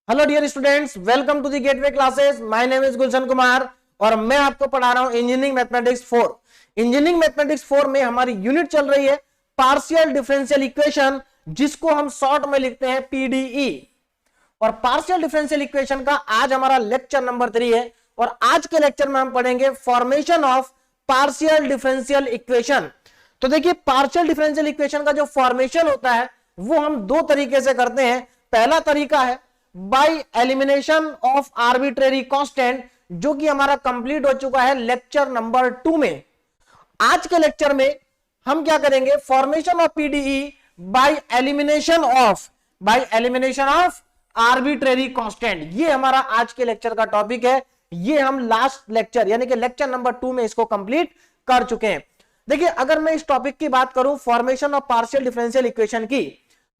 Hello dear students, welcome to the gateway classes. My name is Gulshan Kumar और मैं आपको पढ़ा रहा हूं इंजीनियरिंग मैथमेटिक्स 4। इंजीनियरिंग मैथमेटिक्स 4 में हमारी यूनिट चल रही है पार्शियल डिफरेंशियल इक्वेशन, जिसको हम शॉर्ट में लिखते हैं पीडीई। और पार्शियल डिफरेंशियल इक्वेशन का आज हमारा लेक्चर नंबर 3 है और आज के लेक्चर में हम पढ़ेंगे formation of partial differential equation. तो देखिए, पार्शियल डिफरेंशियल इक्वेशन का जो फॉर्मेशन होता है वो हम दो तरीके से करते हैं। पहला तरीका है by elimination of arbitrary constant, जो कि हमारा कंप्लीट हो चुका है लेक्चर नंबर 2 में। आज के लेक्चर में हम क्या करेंगे, formation of PDE by elimination of arbitrary constant. ये हमारा आज के लेक्चर का टॉपिक है। ये हम लास्ट लेक्चर यानी कि लेक्चर नंबर 2 में इसको कंप्लीट कर चुके हैं। देखिए, अगर मैं इस टॉपिक की बात करूं formation of partial differential equation की,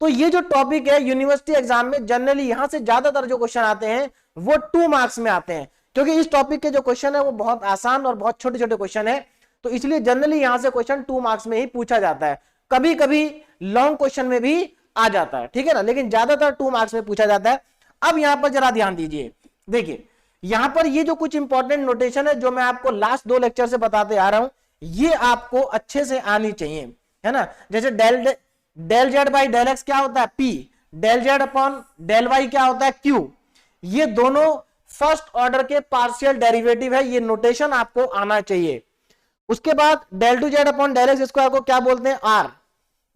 तो ये जो टॉपिक है यूनिवर्सिटी एग्जाम में जनरली यहां से ज्यादातर जो क्वेश्चन आते हैं वो 2 मार्क्स में आते हैं, क्योंकि इस टॉपिक के जो क्वेश्चन है वो बहुत आसान और बहुत छोटे छोटे क्वेश्चन है। तो इसलिए जनरली यहां से क्वेश्चन 2 मार्क्स में ही पूछा जाता है। कभी कभी लॉन्ग क्वेश्चन में भी आ जाता है, ठीक है ना, लेकिन ज्यादातर 2 मार्क्स में पूछा जाता है। अब यहां पर जरा ध्यान दीजिए, देखिए यहां पर ये जो कुछ इंपॉर्टेंट नोटेशन है जो मैं आपको लास्ट 2 लेक्चर से बताते आ रहा हूं, ये आपको अच्छे से आनी चाहिए, है ना। जैसे del z by del x क्या होता है P, del z upon del y क्या होता है क्यू। ये दोनों फर्स्ट ऑर्डर के पार्शियल डेरिवेटिव है, ये नोटेशन आपको आना चाहिए। उसके बाद del two z upon del x square को क्या बोलते हैं R,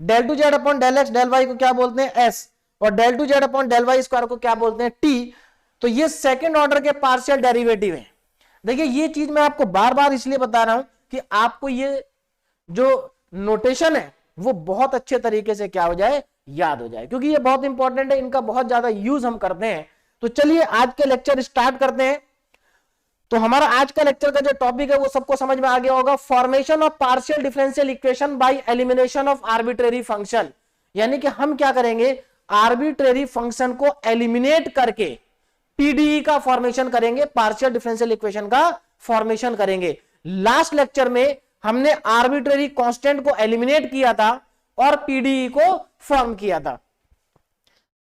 del two z upon del x del y को क्या बोलते हैं एस, और del two z upon del y square को क्या बोलते हैं टी। तो ये सेकेंड ऑर्डर के पार्शियल डेरिवेटिव है। देखिए, ये चीज मैं आपको बार बार इसलिए बता रहा हूं कि आपको ये जो नोटेशन है वो बहुत अच्छे तरीके से क्या हो जाए, याद हो जाए, क्योंकि ये बहुत इंपॉर्टेंट है, इनका बहुत ज्यादा यूज हम करते हैं। तो चलिए आज के लेक्चर स्टार्ट करते हैं। तो हमारा आज का लेक्चर का जो टॉपिक है वो सबको समझ में आ गया होगा, formation of partial differential equation by elimination of arbitrary function. यानी कि हम क्या करेंगे, आर्बिट्रेरी फंक्शन को एलिमिनेट करके पीडीई का फॉर्मेशन करेंगे, पार्शियल डिफरेंशियल इक्वेशन का फॉर्मेशन करेंगे। लास्ट लेक्चर में हमने आर्बिट्रेरी कांस्टेंट को एलिमिनेट किया था और पीडीई को फॉर्म किया था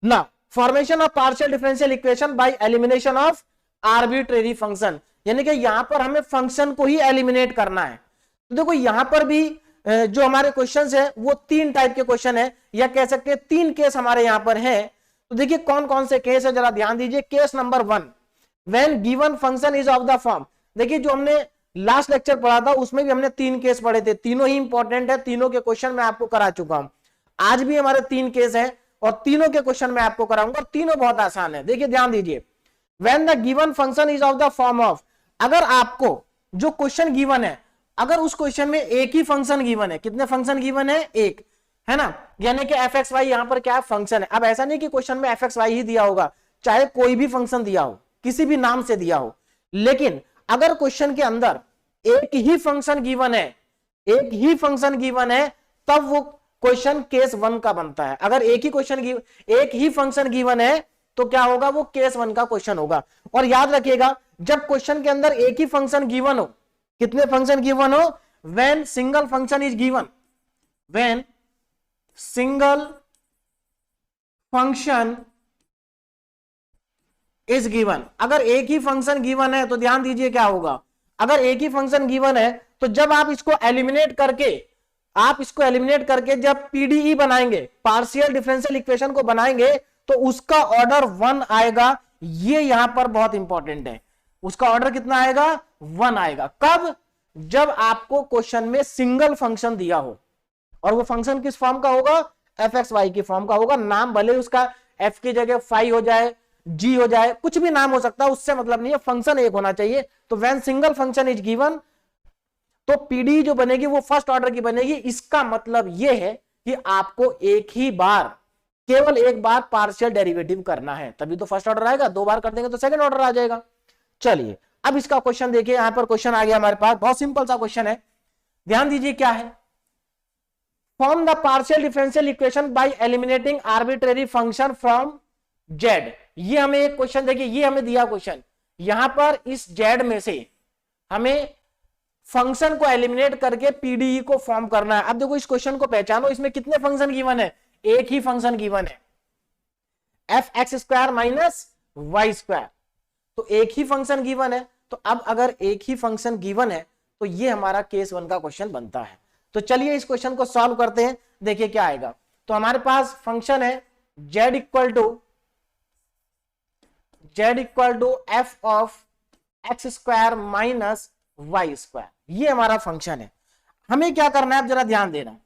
ना। Formation of partial differential equation by elimination of arbitrary function, यानी कि यहां पर हमें फंक्शन को ही एलिमिनेट करना है। तो देखो, यहां पर भी जो हमारे क्वेश्चंस है वो 3 टाइप के क्वेश्चन है, या कह सकते हैं 3 केस हमारे यहां पर है। तो देखिए कौन कौन से केस है, जरा ध्यान दीजिए। Case number 1, when given function is of the form. देखिए, जो हमने लास्ट लेक्चर पढ़ा था उसमें भी हमने 3 केस पढ़े थे, तीनों ही इंपॉर्टेंट है, तीनों के क्वेश्चन मैं आपको करा चुका हूं। आज भी हमारे 3 केस हैं और तीनों के क्वेश्चन मैं आपको कराऊंगा, और तीनों बहुत आसान है। देखिए ध्यान दीजिए, when the given function is of the form of, अगर आपको जो क्वेश्चन गिवन है, अगर उस क्वेश्चन में एक ही फंक्शन गिवन है, कितने फंक्शन गिवन है, एक, है ना, यानी कि एफ एक्स वाई यहां पर क्या है, फंक्शन है। अब ऐसा नहीं कि क्वेश्चन में एफ एक्स वाई ही दिया होगा, चाहे कोई भी फंक्शन दिया हो, किसी भी नाम से दिया हो, लेकिन अगर क्वेश्चन के अंदर एक ही फंक्शन गिवन है, एक ही फंक्शन गिवन है, तब वो क्वेश्चन केस 1 का बनता है। अगर एक ही फंक्शन गिवन है तो क्या होगा, वो केस 1 का क्वेश्चन होगा। और याद रखिएगा, जब क्वेश्चन के अंदर एक ही फंक्शन गिवन हो, कितने फंक्शन गिवन हो, when single function is given, when single function is given. अगर एक ही फंक्शन गिवन है तो ध्यान दीजिए क्या होगा, अगर एक ही फंक्शन गिवन है तो जब आप इसको एलिमिनेट करके जब पीडीई बनाएंगे, पार्शियल डिफरेंशियल इक्वेशन को बनाएंगे, तो उसका ऑर्डर 1 आएगा। ये यहां पर बहुत इंपॉर्टेंट है, उसका ऑर्डर कितना आएगा, 1 आएगा। कब, जब आपको क्वेश्चन में सिंगल फंक्शन दिया हो, और वो फंक्शन किस फॉर्म का होगा, एफ एक्स वाई की फॉर्म का होगा। नाम भले उसका एफ की जगह फाई हो जाए, जी हो जाए, कुछ भी नाम हो सकता है, उससे मतलब नहीं है, फंक्शन एक होना चाहिए। तो when single function is given, तो पीडी जो बनेगी वो फर्स्ट ऑर्डर की बनेगी। इसका मतलब यह है कि आपको एक ही बार, केवल एक बार पार्शियल डेरिवेटिव करना है, तभी तो फर्स्ट ऑर्डर आएगा। 2 बार कर देंगे तो सेकंड ऑर्डर आ जाएगा। चलिए अब इसका क्वेश्चन देखिए, यहां पर क्वेश्चन आ गया हमारे पास, बहुत सिंपल सा क्वेश्चन है, ध्यान दीजिए क्या है। Form the partial differential equation by eliminating arbitrary function from Z. ये हमें एक क्वेश्चन, देखिए ये हमें दिया क्वेश्चन, यहां पर इस जेड में से हमें फंक्शन को एलिमिनेट करके पीडीई को फॉर्म करना है। अब देखो इस क्वेश्चन को पहचानो, इसमें कितने फंक्शन गिवन है, एक ही फंक्शन गिवन है, f x square minus y square. तो एक ही फंक्शन गिवन है, तो अब अगर एक ही फंक्शन गिवन है तो ये हमारा केस 1 का क्वेश्चन बनता है। तो चलिए इस क्वेश्चन को सॉल्व करते हैं, देखिए क्या आएगा। तो हमारे पास फंक्शन है z equal to f of x square minus y square, ये हमारा फंक्शन है। हमें क्या करना है, अब जरा ध्यान देना,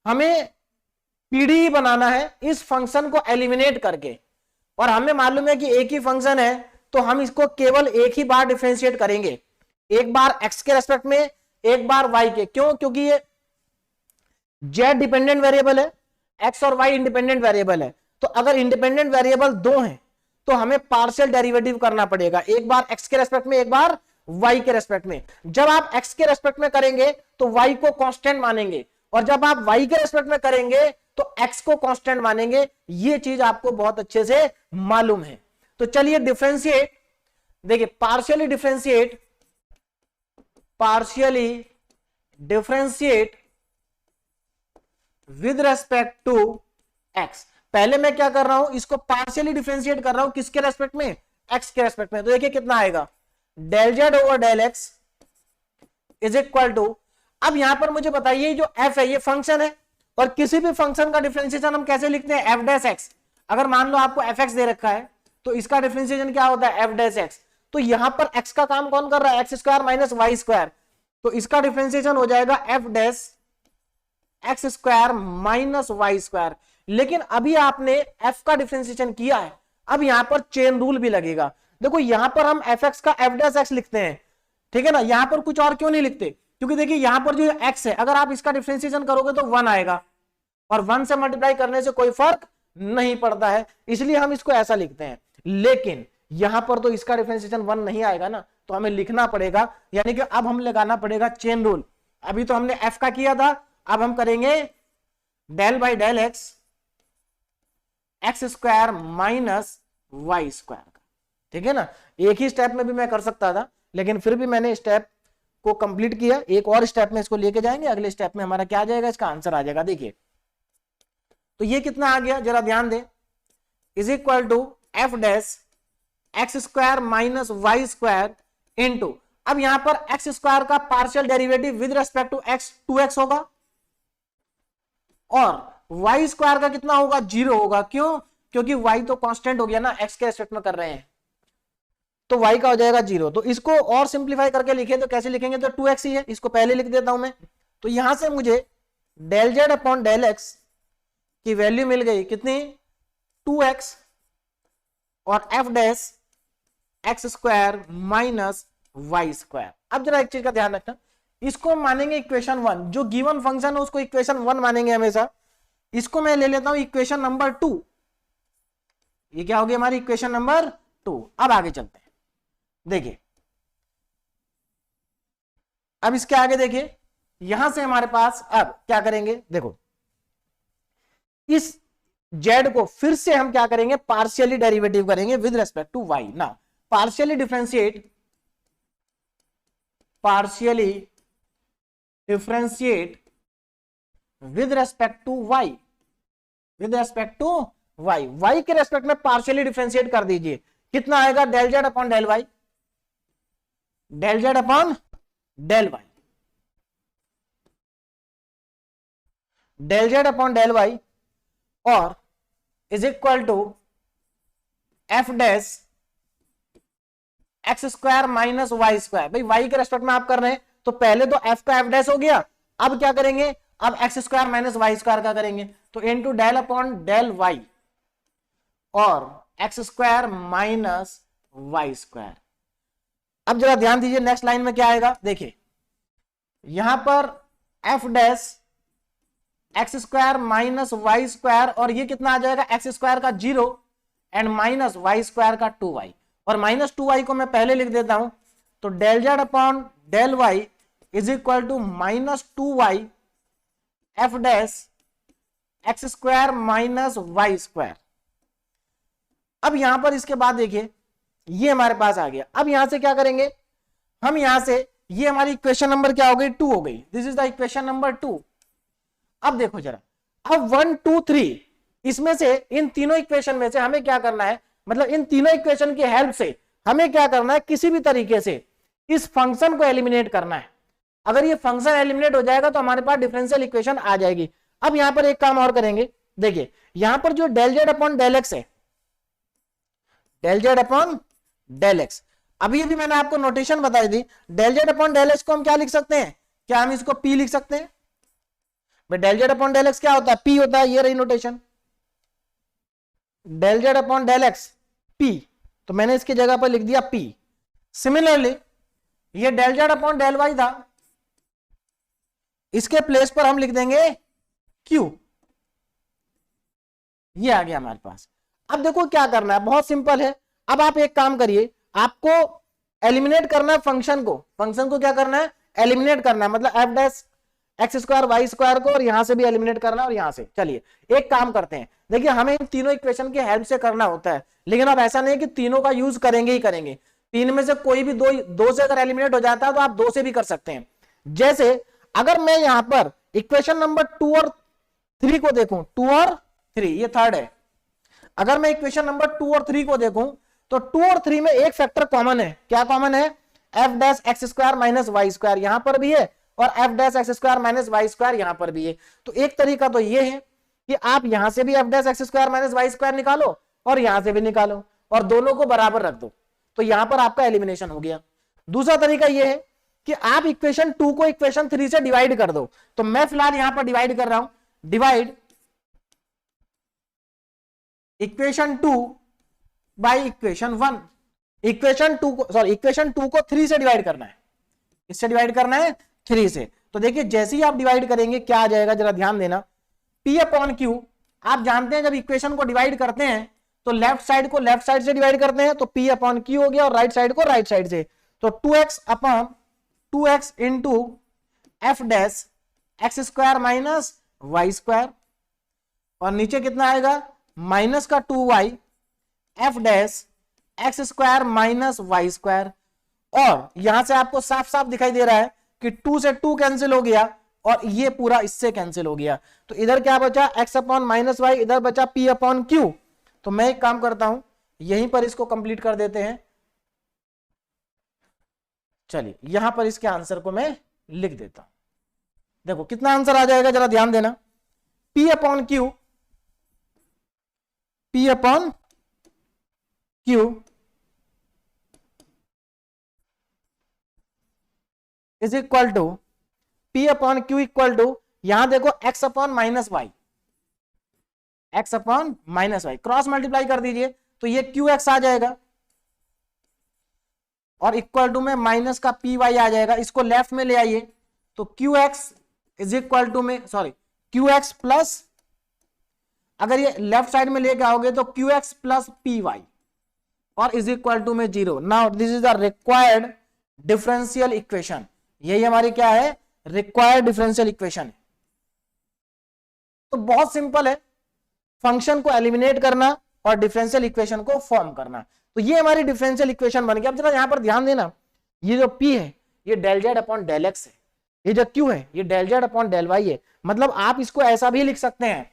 हमें पीडीई बनाना है इस फंक्शन को एलिमिनेट करके, और हमें मालूम है कि एक ही फंक्शन है तो हम इसको केवल एक ही बार डिफरेंशिएट करेंगे, एक बार x के रेस्पेक्ट में, एक बार y के। क्यों? क्योंकि ये z डिपेंडेंट वेरिएबल है, x और y इंडिपेंडेंट वेरिएबल है। तो अगर इंडिपेंडेंट वेरिएबल दो हैं तो हमें पार्शियल डेरिवेटिव करना पड़ेगा, एक बार x के रेस्पेक्ट में, एक बार y के रेस्पेक्ट में। जब आप x के रेस्पेक्ट में करेंगे तो y को कांस्टेंट मानेंगे, और जब आप y के रेस्पेक्ट में करेंगे तो x को कांस्टेंट मानेंगे। ये चीज आपको बहुत अच्छे से मालूम है। तो चलिए डिफरेंशिएट, देखिए partially differentiate with respect to x। पहले मैं क्या कर रहा हूं, इसको पार्शियली डिफरेंशिएट कर रहा हूं, किसके रेस्पेक्ट में, x के रेस्पेक्ट में। तो देखिए कितना आएगा, del z over del x is equal to, अब यहां पर मुझे बताइए जो f है ये फंक्शन है, और किसी भी फंक्शन का डिफरेंशिएशन हम कैसे लिखते हैं, f डैश x। अगर मान लो आपको fx दे रखा है तो इसका डिफरेंशिएशन क्या होता है, f डैश x। तो यहां पर x का काम कौन कर रहा है, x square minus y square. तो इसका डिफरेंशिएशन हो जाएगा f dash x square minus y square. लेकिन अभी आपने f का डिफरेंशिएशन किया है, अब यहां पर चेन रूल भी लगेगा। देखो यहां पर हम fx का f डैश x लिखते हैं, ठीक है ना, यहां पर कुछ और क्यों नहीं लिखते, क्योंकि देखिए यहां पर जो x है अगर आप इसका डिफरेंशिएशन करोगे तो 1 आएगा, और 1 से मल्टीप्लाई करने से कोई फर्क नहीं पड़ता है, इसलिए हम इसको ऐसा लिखते हैं। लेकिन यहां पर तो इसका डिफरेंशिएशन 1 नहीं आएगा ना, तो हमें लिखना पड़ेगा, यानी कि अब हम लगाना पड़ेगा चेन रूल। अभी तो हमने f का किया था, अब हम करेंगे del by del x square minus y square का, ठीक है ना। एक ही स्टेप में भी मैं कर सकता था, लेकिन फिर भी मैंने स्टेप को कंप्लीट किया। एक और स्टेप में इसको लेके जाएंगे, अगले स्टेप में हमारा क्या आ जाएगा, इसका आंसर आ जाएगा। देखिए तो ये कितना आ गया, जरा ध्यान दें, is equal to f dash x square minus y square into, अब यहां पर एक्स स्क्वायर का partial derivative with respect to x 2x होगा, और वाई स्क्वायर का कितना होगा, 0 होगा। क्यों? क्योंकि y तो कांस्टेंट हो गया ना, x के रेस्पेक्ट में कर रहे हैं, तो y का हो जाएगा 0। तो इसको और सिंप्लीफाई करके लिखें तो कैसे लिखेंगे, तो 2x ही है, इसको पहले लिख देता हूं मैं। तो यहां से मुझे del z upon del x की वैल्यू मिल गई कितनी, 2x, और f dash x square minus y square. अब जरा एक चीज का ध्यान रखना, इसको मानेंगे इक्वेशन 1, जो गिवन फंक्शन है उसको इक्वेशन 1 मानेंगे हमेशा। इसको मैं ले लेता हूं इक्वेशन नंबर 2, ये क्या होगी हमारी इक्वेशन नंबर 2। अब आगे चलते हैं, देखिए अब इसके आगे देखिए, यहां से हमारे पास अब क्या करेंगे, देखो इस z को फिर से हम क्या करेंगे, पार्शियली डेरिवेटिव करेंगे विद रेस्पेक्ट टू y ना। Partially differentiate with respect to y, y के रेस्पेक्ट में पार्शियली डिफरेंशिएट कर दीजिए, कितना आएगा, del z upon del y, del z upon del y, del z upon del y, और is equal to f dash x square minus y square. भाई y के respect में आप कर रहे हैं तो पहले तो एफ का एफ डैश हो गया, अब क्या करेंगे, अब x square minus y square का करेंगे, तो into del upon del y और x square minus y square. अब जरा ध्यान दीजिए नेक्स्ट लाइन में क्या आएगा, देखिए यहां पर f dash x square minus y square, और ये कितना आ जाएगा, एक्स स्क्वायर का 0 एंड माइनस वाई स्क्वायर का 2y, और माइनस 2y को मैं पहले लिख देता हूं, तो del z upon del y is equal to minus 2y f dash x square minus y square. अब यहां पर इसके बाद देखिए ये हमारे पास आ गया। अब यहां से क्या करेंगे हम, यहां से ये हमारी इक्वेशन नंबर क्या हो गई, 2 हो गई, this is the equation number 2। अब देखो जरा, अब 1 2 3 इसमें से इन तीनों इक्वेशन में से हमें क्या करना है, मतलब इन तीनों इक्वेशन की हेल्प से हमें क्या करना है, किसी भी तरीके से इस फंक्शन को एलिमिनेट करना है। अगर ये फंक्शन एलिमिनेट हो जाएगा तो हमारे पास डिफरेंशियल इक्वेशन आ जाएगी। अब यहां पर एक काम और करेंगे, देखिए यहां पर जो del z upon del x है, del z upon del x, अभी अभी मैंने आपको नोटेशन बताई थी, del z upon del x को हम क्या लिख सकते हैं, क्या हम इसको पी लिख सकते हैं? भाई del z upon del x क्या होता है, पी होता है, ये रही notation, del z upon del x P, तो मैंने इसकी जगह पर लिख दिया पी। सिमिलरली ये del z upon del y था, इसके प्लेस पर हम लिख देंगे क्यू, ये आ गया हमारे पास। अब देखो क्या करना है, बहुत सिंपल है। अब आप एक काम करिए, आपको एलिमिनेट करना है फंक्शन को क्या करना है, एलिमिनेट करना है, मतलब f dash x square y square को, और यहां से भी एलिमिनेट करना है, और यहां से। चलिए एक काम करते हैं, देखिए हमें इन तीनों इक्वेशन की हेल्प से करना होता है, लेकिन अब ऐसा नहीं है कि तीनों का यूज करेंगे ही करेंगे, तीन में से कोई भी दो से अगर एलिमिनेट हो जाता है तो आप दो से भी कर सकते हैं। जैसे अगर मैं यहां पर इक्वेशन नंबर 2 और 3 को देखूं, 2 और 3 ये थर्ड है, अगर मैं इक्वेशन नंबर 2 और 3 को देखूं तो 2 और 3 में एक फैक्टर कॉमन है, क्या कॉमन है, f dash x square minus y square यहां पर भी है, और f dash x square minus y square यहां पर भी है। तो एक तरीका तो ये है कि आप यहां से भी f dash x square minus y square निकालो और यहां से भी निकालो और दोनों को बराबर रख दो, तो यहां पर आपका एलिमिनेशन हो गया। दूसरा तरीका यह है कि आप इक्वेशन 2 को इक्वेशन 3 से डिवाइड कर दो, तो मैं फिलहाल यहां पर डिवाइड कर रहा हूं, divide equation 2 by equation 1, equation 2 को 3 से डिवाइड करना है, इससे डिवाइड करना है 3 से। तो देखिए जैसे ही आप डिवाइड करेंगे क्या आ जाएगा, जरा ध्यान देना, P अपॉन Q, आप जानते हैं जब इक्वेशन को डिवाइड करते हैं तो लेफ्ट साइड को लेफ्ट साइड से डिवाइड करते हैं, तो P अपॉन Q हो गया, और राइट साइड को राइट साइड से, तो 2x upon 2x into f dash x square minus y square, और नीचे कितना आएगा, माइनस का 2y f dash x square minus y square, और यहां से आपको साफ साफ दिखाई दे रहा है कि 2 से 2 कैंसिल हो गया और ये पूरा इससे कैंसिल हो गया, तो इधर क्या बचा, x अपॉन माइनस वाई, इधर बचा P अपॉन Q। तो मैं एक काम करता हूं, यहीं पर इसको कंप्लीट कर देते हैं, चलिए यहां पर इसके आंसर को मैं लिख देता हूं, देखो कितना आंसर आ जाएगा, जरा ध्यान देना, P upon Q, P upon Q is equal to P upon Q equal to, यहां देखो x upon minus y, x upon minus y, cross multiply कर दीजिए तो ये QX आ जाएगा, और इक्वल टू में माइनस का PY आ जाएगा, इसको लेफ्ट में ले आइए तो QX इज इक्वल टू में, सॉरी QX प्लस, अगर ये लेफ्ट साइड में लेके आओगे तो QX प्लस PY, और इज इक्वल टू में 0। Now this is the required differential equation, यही हमारी क्या है, रिक्वायर्ड डिफरेंशियल इक्वेशन। तो बहुत सिंपल है, फंक्शन को एलिमिनेट करना और डिफरेंशियल इक्वेशन को फॉर्म करना, तो ये हमारी डिफरेंशियल इक्वेशन बन गई। अब जरा यहां पर ध्यान देना, ये जो P है ये del z upon del x है, ये जो Q है ये del z upon del y है, मतलब आप इसको ऐसा भी लिख सकते हैं,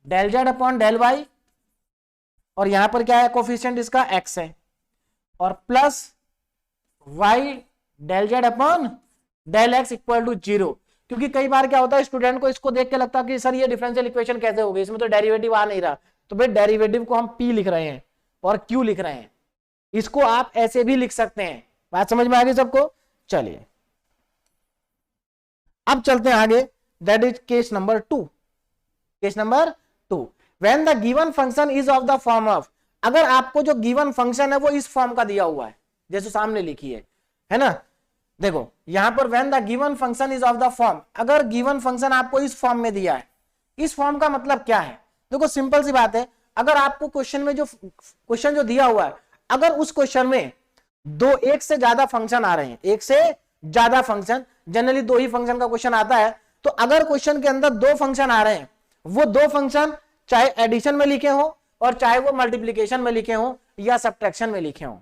del z upon del y, और यहां पर क्या है, कोफिशिएंट इसका x है, और plus y del z upon del x equal to 0, क्योंकि कई बार क्या होता है स्टूडेंट को इसको देख के लगता है कि सर ये डिफरेंशियल इक्वेशन कैसे होगी, इसमें तो डेरिवेटिव आ नहीं रहा, तो भाई डेरिवेटिव को हम P लिख रहे हैं और Q लिख रहे हैं, इसको आप ऐसे भी लिख सकते हैं। बात समझ में आ गई सबको? चलिए अब चलते हैं आगे, that is case number 2। Case number 2, when the given function is of the form of, अगर आपको जो गिवन फंक्शन है वो इस फॉर्म का दिया हुआ है जैसे सामने लिखी है ना, देखो यहां पर when the given function is of the form, अगर गिवन फंक्शन आपको इस फॉर्म में दिया है, इस फॉर्म का मतलब क्या है, देखो सिंपल सी बात है, अगर आपको क्वेश्चन में जो क्वेश्चन जो दिया हुआ है, अगर उस क्वेश्चन में एक से ज्यादा फंक्शन आ रहे हैं, एक से ज्यादा फंक्शन, जनरली 2 ही फंक्शन का क्वेश्चन आता है, तो अगर क्वेश्चन के अंदर 2 फंक्शन आ रहे हैं, वो 2 फंक्शन चाहे एडिशन में लिखे हो और चाहे वो मल्टीप्लीकेशन में लिखे हो या सब्ट्रैक्शन में लिखे हो,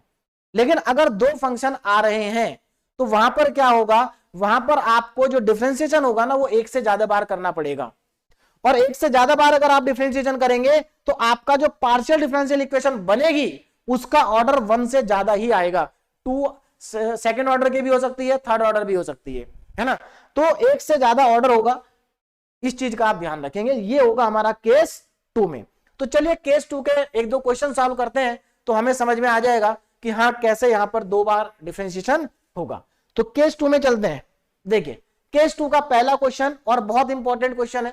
लेकिन अगर 2 फंक्शन आ रहे हैं तो वहां पर क्या होगा, वहां पर आपको जो डिफरेंशिएशन होगा ना वो 1 से ज्यादा बार करना पड़ेगा, और एक से ज्यादा बार अगर आप डिफरेंशिएशन करेंगे तो आपका जो पार्शियल डिफरेंशियल इक्वेशन बनेगी उसका ऑर्डर 1 से ज्यादा ही आएगा। 2 सेकंड ऑर्डर की भी हो सकती है, थर्ड ऑर्डर भी हो सकती है ना। तो एक से ज्यादा ऑर्डर होगा, इस चीज का आप ध्यान रखेंगे। ये होगा हमारा केस 2 में। तो चलिए केस 2 के एक दो क्वेश्चन सॉल्व करते हैं तो हमें समझ में आ जाएगा कि हाँ कैसे यहां पर 2 बार डिफरेंशिएशन होगा। तो केस 2 में चलते हैं। देखिए केस 2 का पहला क्वेश्चन और बहुत इंपॉर्टेंट क्वेश्चन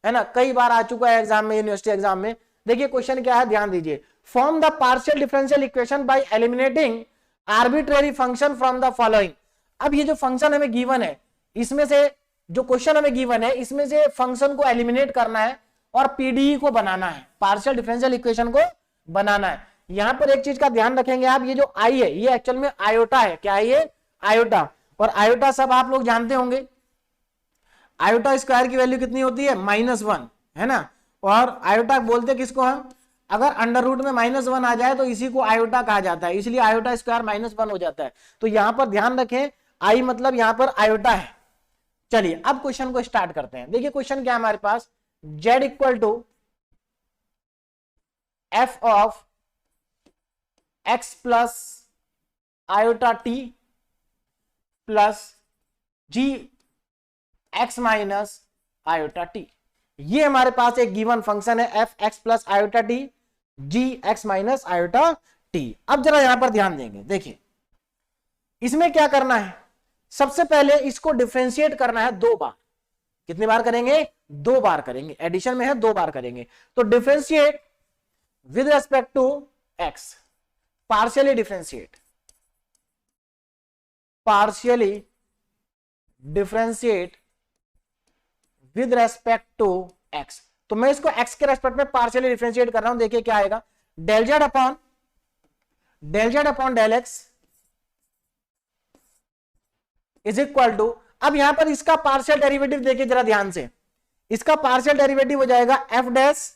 है ना, कई बार आ चुका है एग्जाम में, यूनिवर्सिटी एग्जाम में। देखिए क्वेश्चन क्या है, ध्यान दीजिए। Form the partial differential equation by eliminating arbitrary function from the following. अब ये जो फंक्शन हमें गिवन है, इसमें से जो क्वेश्चन हमें गिवन है इसमें से फंक्शन को एलिमिनेट करना है और पीडीई को बनाना है, पार्शियल डिफरेंशियल इक्वेशन को बनाना है। यहां पर एक चीज का ध्यान रखेंगे आप, ये जो आई है ये एक्चुअल में आयोटा है। क्या है ये? आयोटा। और आयोटा सब आप लोग जानते होंगे, आयोटा स्क्वायर की वैल्यू कितनी होती है? -1, है ना। और आयोटा बोलते किसको हम? अगर अंडर रूट में -1 आ जाए तो इसी को आयोटा कहा जाता है, इसलिए आयोटा स्क्वायर -1 हो जाता है। तो यहां पर ध्यान रखें, आई मतलब यहां पर आयोटा है। चलिए अब क्वेश्चन को स्टार्ट करते हैं। देखिए क्वेश्चन क्या है हमारे पास, z equal to f of x plus iota t plus g x minus iota t. ये हमारे पास एक गिवन फंक्शन है f x plus iota t g x minus iota t. अब जरा यहां पर ध्यान देंगे, देखिए इसमें क्या करना है, सबसे पहले इसको डिफरेंशिएट करना है 2 बार। कितनी बार करेंगे? 2 बार करेंगे, एडिशन में है 2 बार करेंगे। तो differentiate with respect to x, partially differentiate, partially differentiate with respect to x. तो मैं इसको एक्स के रेस्पेक्ट में पार्शियली डिफरेंशिएट कर रहा हूं। देखिए क्या आएगा, del z upon del x is equal to, अब यहां पर इसका पार्शियल डेरिवेटिव देखिए जरा ध्यान से, इसका पार्शियल डेरिवेटिव हो जाएगा F dash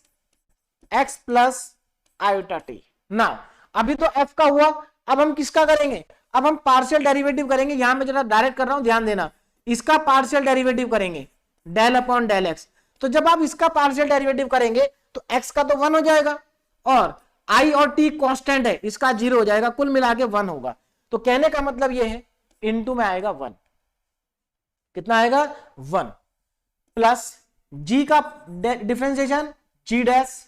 x plus iota T. ना अभी तो एफ का हुआ, अब हम किसका करेंगे? अब हम पार्शियल डेरिवेटिव करेंगे। यहां मैं जरा डायरेक्ट कर रहा हूं, ध्यान देना, इसका पार्शियल डेरिवेटिव करेंगे डेल अपॉन डेल एक्स। तो जब आप इसका पार्शियल डेरिवेटिव करेंगे तो x का तो 1 हो जाएगा और i और t कांस्टेंट है, इसका 0 हो जाएगा, कुल मिला के 1 होगा। तो कहने का मतलब ये है इनटू में आएगा 1। कितना आएगा? 1 प्लस g का differentiation g dash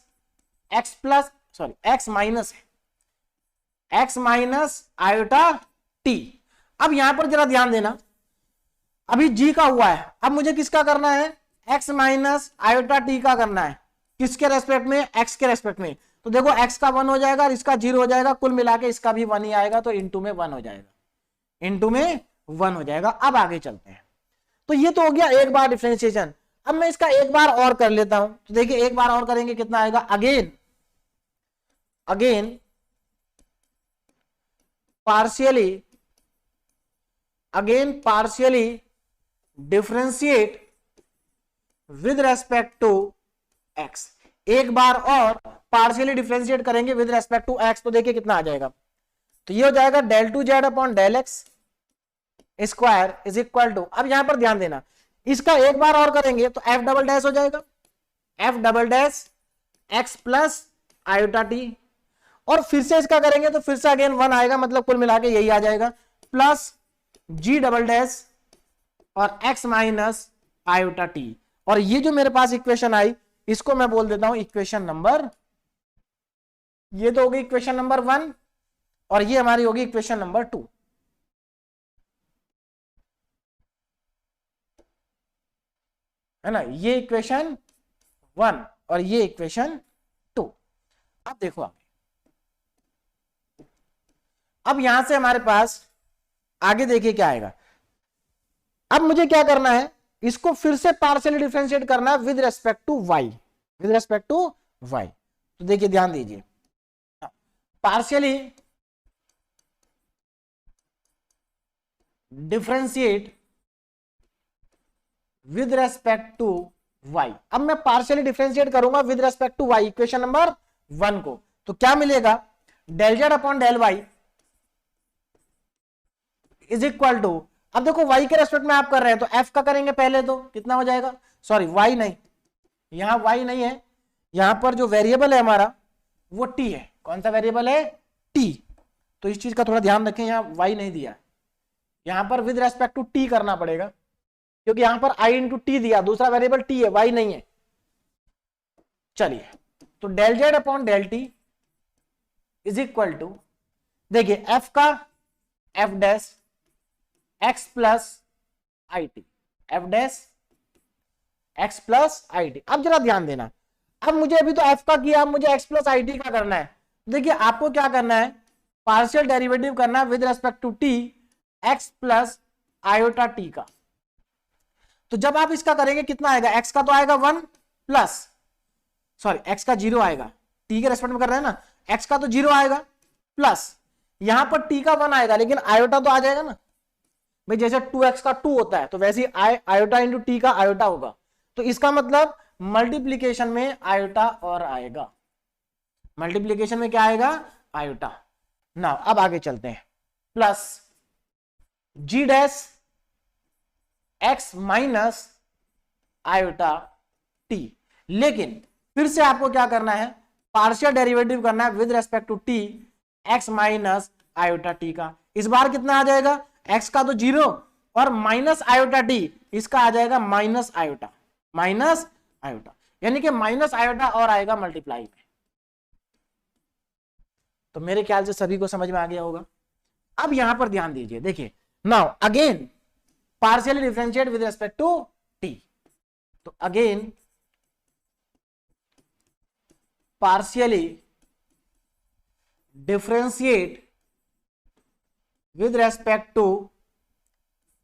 x plus x minus है, x माइनस आयोटा t। अब यहां पर जरा ध्यान देना, अभी g का हुआ है, अब मुझे किसका करना है? x माइनस आयोटा t का करना है। किसके रेस्पेक्ट में? x के रेस्पेक्ट में। तो देखो x का 1 हो जाएगा और इसका 0 हो जाएगा, कुल मिला के इसका भी 1 ही आएगा, तो इनटू में 1 हो जाएगा, इनटू में 1 हो जाएगा। अब आगे चलते हैं। तो ये तो हो गया एक बार डिफरेंशिएशन। अब मैं इसका एक बार और कर लेता हूं। तो देखिए एक बार और करेंगे कितना आएगा, again partially differentiate with respect to x। एक बार और पार्शियली डिफरेंशिएट करेंगे विद रेस्पेक्ट टू x। तो देखिए कितना आ जाएगा, तो ये हो जाएगा del two z upon del x square is equal to, अब यहां पर ध्यान देना, इसका एक बार और करेंगे तो एफ डबल डैश हो जाएगा, F double dash x plus iota T. और फिर से इसका करेंगे तो फिर से अगेन 1 आएगा, मतलब कुल मिला के यही आ जाएगा, प्लस जी डबल डैश और x माइनस आयोटा टी। और ये जो मेरे पास इक्वेशन आई इसको मैं बोल देता हूं इक्वेशन नंबर, ये तो होगी इक्वेशन नंबर 1 और ये हमारी होगी इक्वेशन नंबर 2। है ना, ये इक्वेशन 1 और ये इक्वेशन 2। अब देखो आगे, अब यहां से हमारे पास आगे देखिए क्या आएगा। अब मुझे क्या करना है, इसको फिर से पार्शियली डिफरेंशिएट करना है with respect to y, with respect to y. तो देखिए ध्यान दीजिए, partially differentiate with respect to y. अब मैं पार्शियली डिफरेंशिएट करूंगा with respect to y equation number 1 को, तो क्या मिलेगा, del z upon del y is equal to, अब देखो y के रेस्पेक्ट में आप कर रहे हैं तो f का करेंगे पहले, तो कितना हो जाएगा, सॉरी y नहीं, यहां y नहीं है, यहां पर जो वेरिएबल है हमारा वो t है। कौन सा वेरिएबल है? t। तो इस चीज का थोड़ा ध्यान रखें, यहां y नहीं दिया, यहां पर विद रेस्पेक्ट टू t करना पड़ेगा, क्योंकि यहां पर i इंटू टी दिया, दूसरा वेरिएबल t है, y नहीं है। चलिए, तो del z upon del t is equal to, देखिए f का f dash x plus i t, f dash x plus i t. अब जरा ध्यान देना, अब मुझे अभी तो f का किया, अब मुझे x प्लस आई टी का करना है। देखिए आपको क्या करना है, पार्शियल डेरिवेटिव करना है with respect to t x plus iota t का। तो जब आप इसका करेंगे कितना आएगा, x का तो आएगा 1 प्लस, सॉरी x का 0 आएगा, t के रेस्पेक्ट में कर रहे हैं ना, x का तो 0 आएगा प्लस यहां पर t का 1 आएगा, लेकिन आयोटा तो आ जाएगा ना भाई, जैसे 2x का 2 होता है तो वैसे ही आयोटा इंटू टी का आयोटा होगा। तो इसका मतलब मल्टीप्लीकेशन में आयोटा और आएगा, मल्टीप्लीकेशन में क्या आएगा, आयोटा। ना अब आगे चलते हैं, plus g dash x minus iota t. लेकिन फिर से आपको क्या करना है, पार्शियल डेरिवेटिव करना है with respect to t x minus iota t का। इस बार कितना आ जाएगा, x का तो 0 और माइनस आयोटा टी, इसका आ जाएगा माइनस आयोटा, माइनस आयोटा, यानी कि माइनस आयोटा और आएगा मल्टीप्लाई में। तो मेरे ख्याल से सभी को समझ में आ गया होगा। अब यहां पर ध्यान दीजिए, देखिए now again partially differentiate with respect to t. तो again partially differentiate with respect to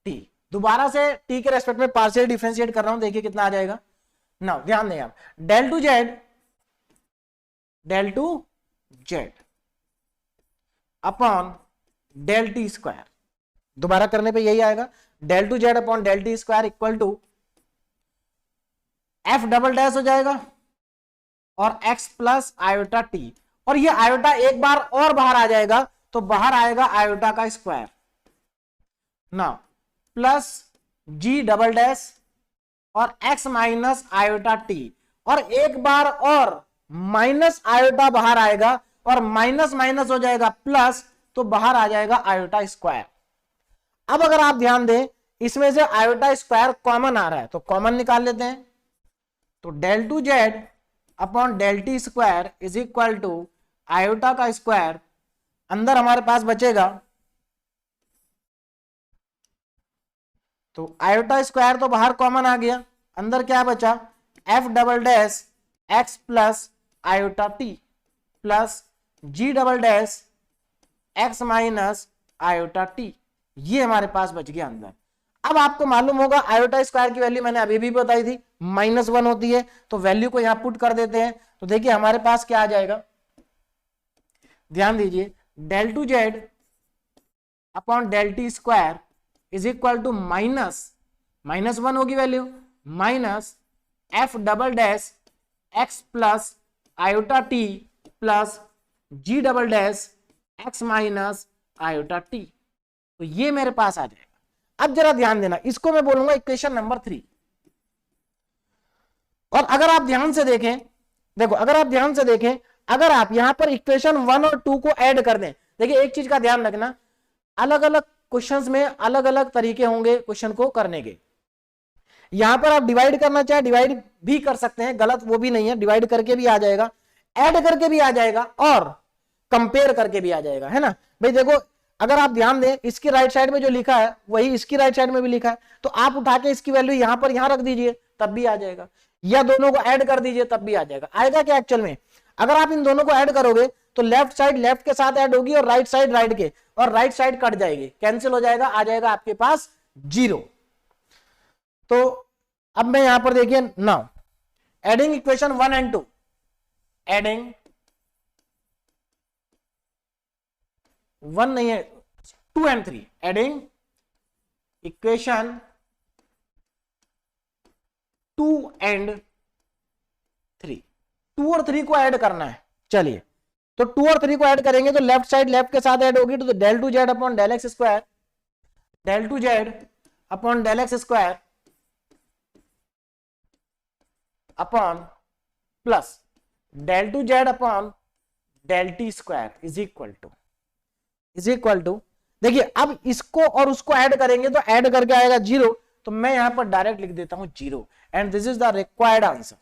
t. दोबारा से टी के रेस्पेक्ट में पार्शियल डिफरेंशिएट कर रहा हूं, देखिए कितना आ जाएगा। नाउ ध्यान दें आप, del two z upon del t square, दोबारा करने पे यही आएगा, del two z upon del t square equal to f double dash हो जाएगा और एक्स प्लस आयोटा टी, और ये आयोटा एक बार और बाहर आ जाएगा, तो बाहर आएगा आयोटा का स्क्वायर ना, प्लस जी डबल डैश और x माइनस आयोटा टी, और एक बार और माइनस आयोटा बाहर आएगा और माइनस माइनस हो जाएगा प्लस, तो बाहर आ जाएगा आयोटा स्क्वायर। अब अगर आप ध्यान दें, इसमें से आयोटा स्क्वायर कॉमन आ रहा है, तो कॉमन निकाल लेते हैं। तो del two z upon del t square is equal to iota का स्क्वायर, अंदर हमारे पास बचेगा, तो आयोटा स्क्वायर तो बाहर कॉमन आ गया, अंदर क्या बचा, f double dash x plus iota t plus g double dash x minus iota t, ये हमारे पास बच गया अंदर। अब आपको मालूम होगा आयोटा स्क्वायर की वैल्यू मैंने अभी भी बताई थी -1 होती है, तो वैल्यू को यहां पुट कर देते हैं। तो देखिए हमारे पास क्या आ जाएगा, ध्यान दीजिए, del two z upon del t square is equal to -1 होगी value, minus f double dash x plus iota t plus g double dash x minus iota t. तो ये मेरे पास आ जाएगा। अब जरा ध्यान देना, इसको मैं बोलूंगा इक्वेशन नंबर 3। और अगर आप ध्यान से देखें, देखो अगर आप ध्यान से देखें, अगर आप यहां पर इक्वेशन 1 और 2 को ऐड कर दें, देखिए एक चीज का ध्यान रखना, अलग अलग क्वेश्चंस में अलग अलग तरीके होंगे क्वेश्चन को करने के। यहां पर आप डिवाइड करना चाहे डिवाइड भी कर सकते हैं, गलत वो भी नहीं है, डिवाइड करके भी आ जाएगा, ऐड करके भी आ जाएगा और कंपेयर करके भी आ जाएगा, है ना भाई। देखो अगर आप ध्यान दें, इसकी राइट साइड में जो लिखा है वही इसकी राइट साइड में भी लिखा है, तो आप उठा के इसकी वैल्यू यहां पर यहां रख दीजिए तब भी आ जाएगा, या दोनों को ऐड कर दीजिए तब भी आ जाएगा। आएगा क्या एक्चुअल में, अगर आप इन दोनों को ऐड करोगे तो लेफ्ट साइड लेफ्ट के साथ ऐड होगी और राइट साइड राइट के, और राइट साइड कट जाएगी, कैंसिल हो जाएगा, आ जाएगा आपके पास 0। तो अब मैं यहां पर देखिए, now adding equation 1 and 2, adding 1 नहीं है 2 एंड 3, एडिंग इक्वेशन 2 एंड 3, 2 और 3 को ऐड करना है। चलिए तो 2 और 3 को ऐड करेंगे तो लेफ्ट साइड लेफ्ट के साथ ऐड होगी, तो del two z upon del x square, del two z upon del x square upon plus del two z upon del t square is equal to देखिए अब इसको और उसको ऐड करेंगे तो ऐड करके आएगा 0, तो मैं यहां पर डायरेक्ट लिख देता हूं 0 and this is the required answer.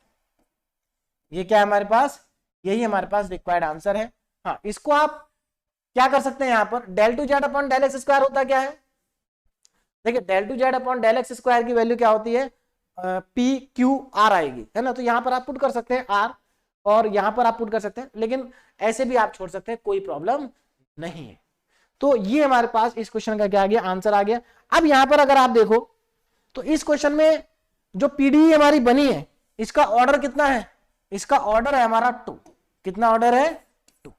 ये क्या है हमारे पास, यही हमारे पास रिक्वायर्ड आंसर है। हाँ, इसको आप क्या कर सकते हैं, यहां पर del two z upon del x square होता क्या है, देखिए del two z upon del x square की वैल्यू क्या होती है, पी क्यू आर आएगी, है ना। तो यहां पर आप पुट कर सकते हैं आर और यहां पर आप पुट कर सकते हैं, लेकिन ऐसे भी आप छोड़ सकते हैं, कोई प्रॉब्लम नहीं है। तो ये हमारे पास इस क्वेश्चन का क्या आ गया, आंसर आ गया। अब यहां पर अगर आप देखो तो इस क्वेश्चन में जो पीडीई हमारी बनी है इसका ऑर्डर कितना है, इसका ऑर्डर है हमारा 2। कितना ऑर्डर है, 2।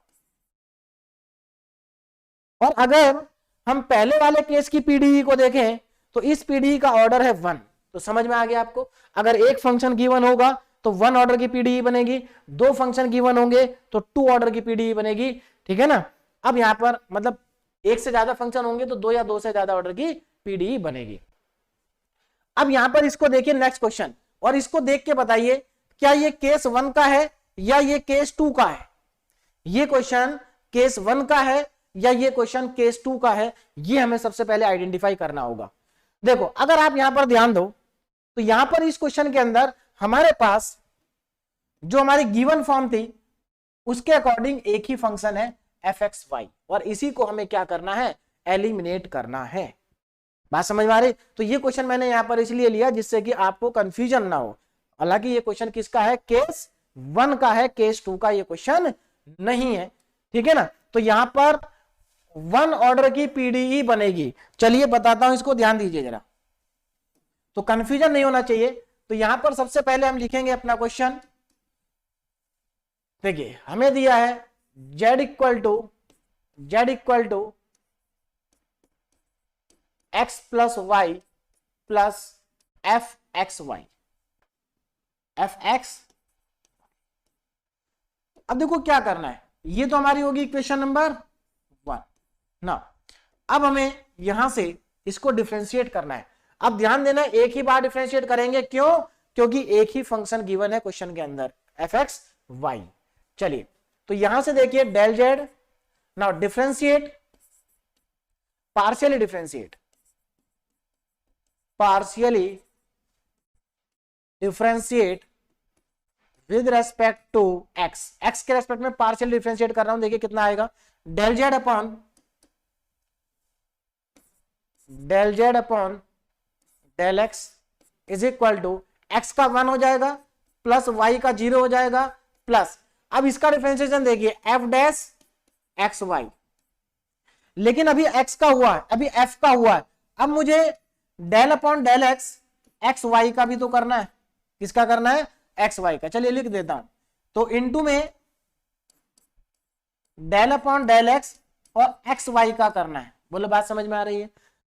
और अगर हम पहले वाले केस की पीडीई को देखें तो इस पीडीई का ऑर्डर है 1। तो समझ में आ गया आपको, अगर एक फंक्शन गिवन होगा तो 1 ऑर्डर की पीडीई बनेगी, 2 फंक्शन गिवन होंगे तो 2 ऑर्डर की पीडीई बनेगी, ठीक है ना। अब यहां पर मतलब एक से ज्यादा फंक्शन होंगे तो 2 या 2 से ज्यादा ऑर्डर की पीडीई बनेगी। अब यहां पर इसको देखिए नेक्स्ट क्वेश्चन, और इसको देख के बताइए क्या ये केस 1 का है या ये केस 2 का है। ये क्वेश्चन केस 1 का है या ये क्वेश्चन केस 2 का है, ये हमें सबसे पहले आइडेंटिफाई करना होगा। देखो अगर आप यहां पर ध्यान दो तो यहां पर इस क्वेश्चन के अंदर हमारे पास जो हमारी गिवन फॉर्म थी उसके अकॉर्डिंग एक ही फंक्शन है fxy, और इसी को हमें क्या करना है, एलिमिनेट करना है। बात समझ में आ रही। तो ये क्वेश्चन मैंने यहां पर इसलिए लिया जिससे कि आपको कंफ्यूजन ना हो। हालांकि ये क्वेश्चन किसका है, केस 1 का है, केस 2 का ये क्वेश्चन नहीं है, ठीक है ना। तो यहां पर 1 ऑर्डर की पीडीई बनेगी। चलिए बताता हूं, इसको ध्यान दीजिए जरा, तो कंफ्यूजन नहीं होना चाहिए। तो यहां पर सबसे पहले हम लिखेंगे अपना क्वेश्चन। देखिए हमें दिया है z equal to x plus y plus f x y, f x. अब देखो क्या करना है, ये तो हमारी होगी इक्वेशन नंबर 1 ना। अब हमें यहां से इसको डिफरेंशिएट करना है। अब ध्यान देना, एक ही बार डिफरेंशिएट करेंगे, क्यों, क्योंकि एक ही फंक्शन गिवन है क्वेश्चन के अंदर एफ एक्स वाई। चलिए तो यहां से देखिए del z, now differentiate, partially differentiate with respect to x, x के रेस्पेक्ट में पार्शियल डिफरेंशिएट कर रहा हूं। देखिए कितना आएगा, del z upon del x is equal to x का 1 हो जाएगा प्लस वाई का 0 हो जाएगा प्लस, अब इसका डिफरेंशिएशन देखिए एफ डैश एक्स वाई, लेकिन अभी एक्स का हुआ है, अभी एफ का हुआ है। अब मुझे del upon del x x y का भी तो करना है। किसका करना है, एक्स वाई का। चलिए लिख देता हूं, तो इनटू में डेल अपॉन डेल एक्स और एक्स वाई का करना है। बोलो बात समझ में आ रही है।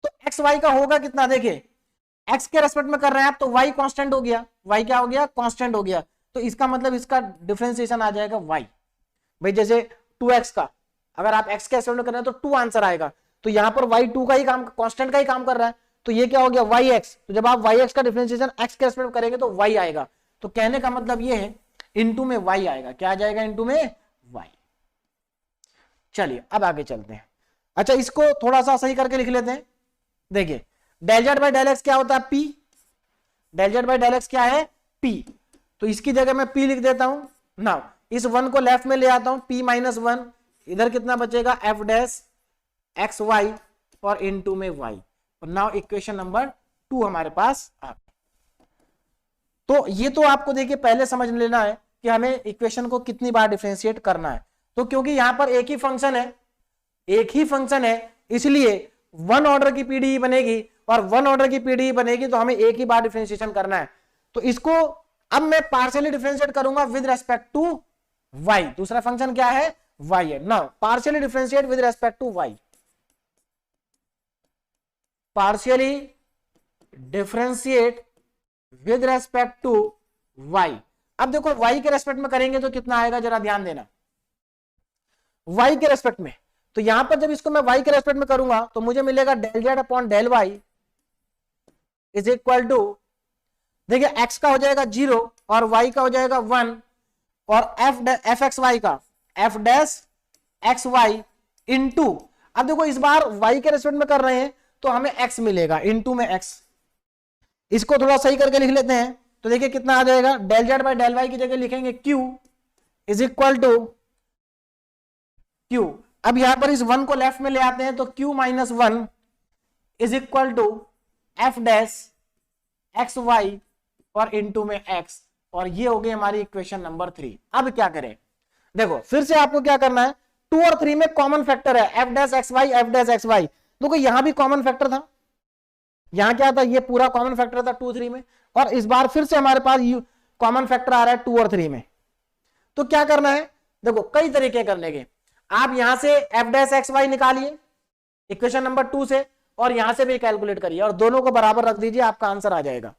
तो एक्स वाई का होगा कितना, देखिए एक्स के रेस्पेक्ट में कर रहे हैं आप, तो वाई कांस्टेंट हो गया, वाई क्या हो गया, कांस्टेंट हो गया। तो इसका मतलब इसका डिफरेंशिएशन आ जाएगा y। भाई जैसे 2x का अगर आप x के रेस्पेक्ट में कर रहे हैं तो 2 आंसर आएगा, तो यहां पर y 2 का ही काम, कांस्टेंट का ही काम कर रहा है, तो ये क्या हो गया yx। तो जब आप yx का डिफरेंशिएशन x के रेस्पेक्ट में करेंगे तो y आएगा। तो कहने का मतलब ये है इनटू में y आएगा। क्या आ जाएगा, इनटू में y। चलिए अब आगे चलते हैं। अच्छा इसको थोड़ा सा सही करके लिख लेते हैं। देखिए del z by del x क्या होता है, p। Del z by del x क्या है, p। तो इसकी जगह मैं p लिख देता हूं। नाउ इस 1 को लेफ्ट में ले आता हूं, p माइनस 1, इधर कितना बचेगा, f डैश एक्स वाई और इनटू में y। और नाउ इक्वेशन नंबर 2 हमारे पास आ गई। तो ये तो आपको देखिए पहले समझ लेना है कि हमें इक्वेशन को कितनी बार डिफरेंशिएट करना है। तो क्योंकि यहां पर एक ही फंक्शन है, इसलिए 1 ऑर्डर की पीडीई बनेगी, और 1 ऑर्डर की पीडीई बनेगी तो हमें एक ही बार डिफरेंशिएशन करना है। तो इसको अब मैं पार्शियली डिफरेंशिएट करूंगा विद रेस्पेक्ट टू y। दूसरा फंक्शन क्या है, y है। Now partially differentiate with respect to y, partially differentiate with respect to y। अब देखो y के रेस्पेक्ट में करेंगे तो कितना आएगा, जरा ध्यान देना, y के रेस्पेक्ट में। तो यहां पर जब इसको मैं y के रेस्पेक्ट में करूंगा तो मुझे मिलेगा del z upon del y is equal to, देखिए x का हो जाएगा 0 और y का हो जाएगा 1 और एफ एक्स वाई का f dash x y into, अब देखो इस बार y के रेस्पेक्ट में कर रहे हैं तो हमें x मिलेगा इंटू में x। इसको थोड़ा सही करके लिख लेते हैं तो देखिए कितना आ जाएगा, del z by del y की जगह लिखेंगे q is equal to q। अब यहां पर इस 1 को लेफ्ट में ले आते हैं तो q minus 1 is equal to f dash x y और इंटू में x, और ये हो गई हमारी इक्वेशन नंबर 3। अब क्या करें, देखो फिर से आपको क्या करना है, 2 और 3 में कॉमन फैक्टर है f dash x y f dash x y. देखो यहां भी कॉमन फैक्टर था, यहां क्या था, ये पूरा कॉमन फैक्टर था 2 3 में, और इस बार फिर से हमारे पास कॉमन फैक्टर आ रहा है 2 और 3 में। तो क्या करना है, देखो कई तरीके करने के, आप यहां से एफ डैश एक्स वाई निकालिए इक्वेशन नंबर 2 से, और यहां से भी कैलकुलेट करिए और दोनों को बराबर रख दीजिए, आपका आंसर आ जाएगा,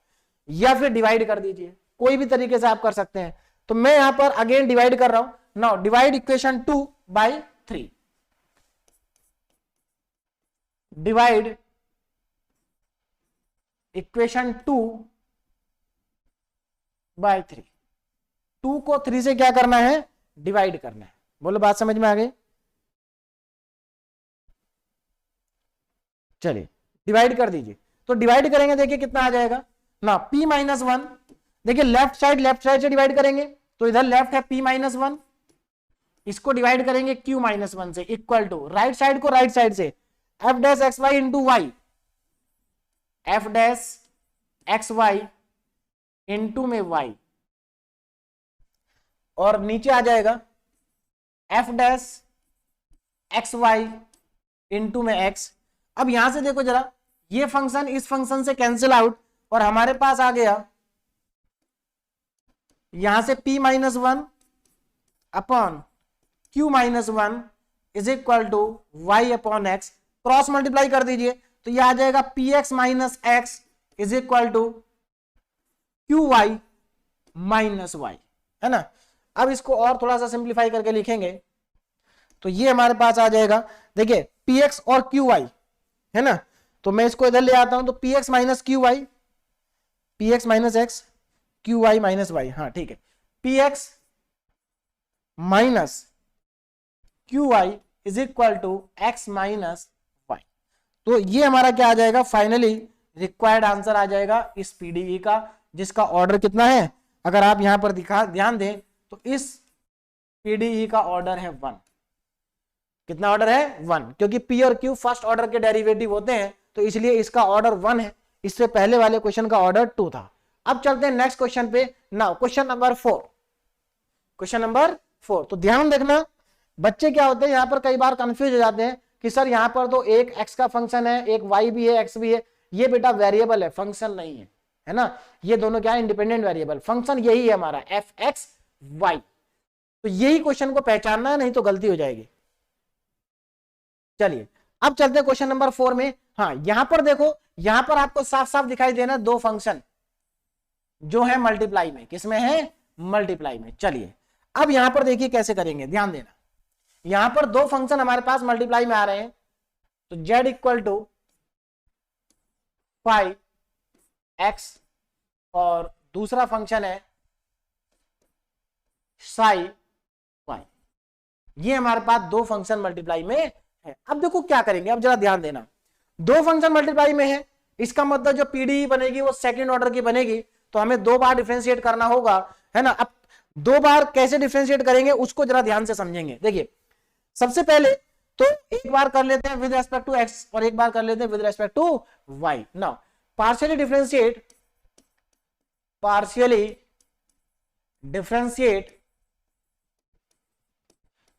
या फिर डिवाइड कर दीजिए, कोई भी तरीके से आप कर सकते हैं। तो मैं यहां पर अगेन डिवाइड कर रहा हूं, now divide equation 2 by 3, divide equation 2 by 3। 2 को 3 से क्या करना है, डिवाइड करना है। बोलो बात समझ में आ गई, चलिए डिवाइड कर दीजिए। तो डिवाइड करेंगे देखिए कितना आ जाएगा ना, p माइनस 1, देखिए लेफ्ट साइड से डिवाइड करेंगे तो इधर लेफ्ट है p माइनस 1, इसको डिवाइड करेंगे q माइनस 1 से, इक्वल टू राइट साइड को राइट साइड से f dash x y into y, f dash x y into में y, और नीचे आ जाएगा f dash x y into में x। अब यहां से देखो जरा, ये फंक्शन इस फंक्शन से कैंसिल आउट, और हमारे पास आ गया यहां से p minus 1 upon q minus 1 is equal to y upon x, cross multiply कर दीजिए तो यह आ जाएगा px minus x is equal to qy minus y, है ना। अब इसको और थोड़ा सा सिंप्लीफाई करके लिखेंगे तो ये हमारे पास आ जाएगा, देखिए px और qy, है ना, तो मैं इसको इधर ले आता हूं तो px minus qy, px minus x qy minus y, हाँ ठीक है, px minus qy is equal to x minus y। तो ये हमारा क्या आ जाएगा, फाइनली रिक्वायर्ड आंसर आ जाएगा इस पीडीई का, जिसका ऑर्डर कितना है, अगर आप यहां पर ध्यान दें तो इस पीडीई का ऑर्डर है 1। कितना ऑर्डर है, 1, क्योंकि p और q फर्स्ट ऑर्डर के डेरिवेटिव होते हैं तो इसलिए इसका ऑर्डर 1 है, इससे पहले वाले क्वेश्चन का ऑर्डर 2 था। अब चलते हैं नेक्स्ट क्वेश्चन पे, now question number 4, question number 4। तो ध्यान देखना, बच्चे क्या होते हैं यहां पर कई बार कंफ्यूज हो जाते हैं कि सर यहां पर तो एक x का फंक्शन है, एक y भी है, x भी है, ये बेटा वेरिएबल है, फंक्शन नहीं है, है ना, ये दोनों क्या है, इंडिपेंडेंट वेरिएबल, फंक्शन यही है हमारा एफ एक्स वाई। तो यही क्वेश्चन को पहचानना है, नहीं तो गलती हो जाएगी। चलिए अब चलते हैं क्वेश्चन नंबर 4 में। हाँ यहां पर देखो, यहां पर आपको साफ साफ दिखाई देना दो फंक्शन जो है मल्टीप्लाई में, किसमें है, मल्टीप्लाई में। चलिए अब यहां पर देखिए कैसे करेंगे, ध्यान देना, यहां पर दो फंक्शन हमारे पास मल्टीप्लाई में आ रहे हैं, तो z इक्वल टू 5x और दूसरा फंक्शन है साई y, ये हमारे पास दो फंक्शन मल्टीप्लाई में है। अब देखो क्या करेंगे, अब जरा ध्यान देना, दो फंक्शन मल्टीप्लाई में है, इसका मतलब जो पीडीई बनेगी वो सेकंड ऑर्डर की बनेगी, तो हमें दो बार डिफरेंशिएट करना होगा, है ना। अब दो बार कैसे डिफरेंशिएट करेंगे उसको जरा ध्यान से समझेंगे। देखिए सबसे पहले तो एक बार कर लेते हैं विद रेस्पेक्ट टू x और एक बार कर लेते हैं with respect to y। Now partially differentiate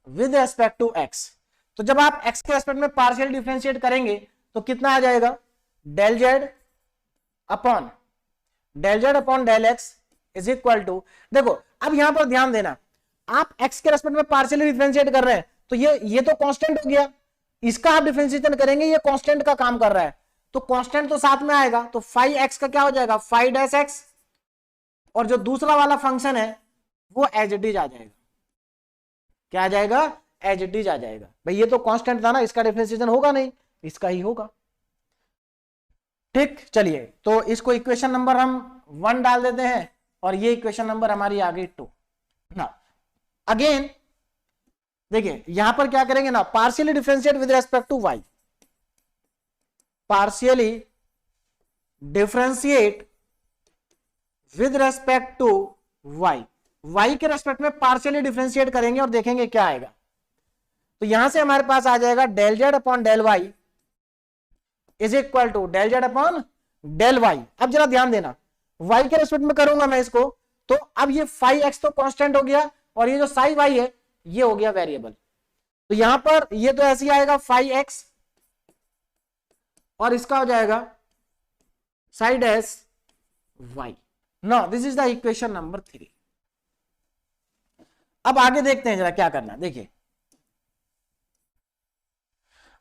with respect to x। तो जब आप x के रेस्पेक्ट में पार्शियल डिफरेंशिएट करेंगे तो कितना आ जाएगा, del z upon del x is equal to, देखो अब यहां पर ध्यान देना, आप x के रेस्पेक्ट में पार्शियली डिफरेंशिएट कर रहे हैं तो ये तो कांस्टेंट हो गया, इसका आप डिफरेंशिएशन करेंगे, ये कांस्टेंट का काम कर रहा है, तो कांस्टेंट तो साथ में आएगा, तो 5x का क्या हो जाएगा 5-x, और जो दूसरा वाला फंक्शन है वो एज इट इज आ जाएगा, क्या आ जाएगा, एज इट इज आ जाएगा। भाई ये तो कांस्टेंट था ना, इसका डिफरेंशिएशन होगा नहीं, इसका ही होगा, ठीक। चलिए तो इसको इक्वेशन नंबर हम 1 डाल देते हैं और ये इक्वेशन नंबर हमारी आ गई 2 ना। अगेन देखिए यहां पर क्या करेंगे ना, partially differentiate with respect to Y, partially differentiate with respect to Y, Y के रेस्पेक्ट में पार्शियली डिफरेंशिएट करेंगे और देखेंगे क्या आएगा। तो यहां से हमारे पास आ जाएगा del z upon del y is equal to del z upon del y. अब जरा ध्यान देना, वाई के रेस्पेक्ट में करूंगा मैं इसको, तो अब ये फाइव एक्स तो कांस्टेंट हो गया और ये जो साई वाई है ये हो गया वेरिएबल। तो यहां पर ये तो ऐसे ही आएगा फाइव एक्स और इसका हो जाएगा psi dash y. No this is the equation number 3। अब आगे देखते हैं जरा क्या करना। देखिए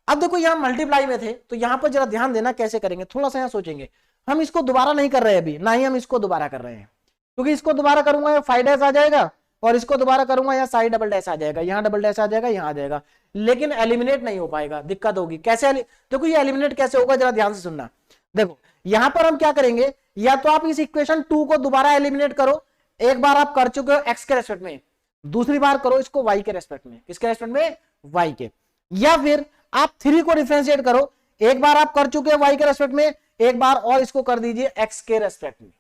अब देखो यहां मल्टीप्लाई में थे, तो यहां पर जरा ध्यान देना कैसे करेंगे, थोड़ा सा यहां सोचेंगे। हम इसको दोबारा नहीं कर रहे अभी, ना ही हम इसको दोबारा कर रहे हैं, क्योंकि इसको दोबारा करूंगा या फाइव डैश आ जाएगा और इसको दोबारा करूंगा या साइड डबल डैश आ जाएगा, यहां डबल डैश आ जाएगा, यहां आ जाएगा, लेकिन एलिमिनेट नहीं हो पाएगा, दिक्कत होगी। कैसे देखो ये एलिमिनेट कैसे होगा, जरा ध्यान से सुनना। देखो यहां पर हम क्या करेंगे, या तो आप इस इक्वेशन 2 को दोबारा एलिमिनेट करो, एक बार आप कर चुके हो एक्स के रेस्पेक्ट में, दूसरी बार करो इसको वाई के रेस्पेक्ट में। किसके रेस्पेक्ट में? वाई के। या फिर आप 3 को डिफरेंशिएट करो, एक बार आप कर चुके हो वाई के रेस्पेक्ट में, एक बार और इसको कर दीजिए एक्स के रेस्पेक्ट में।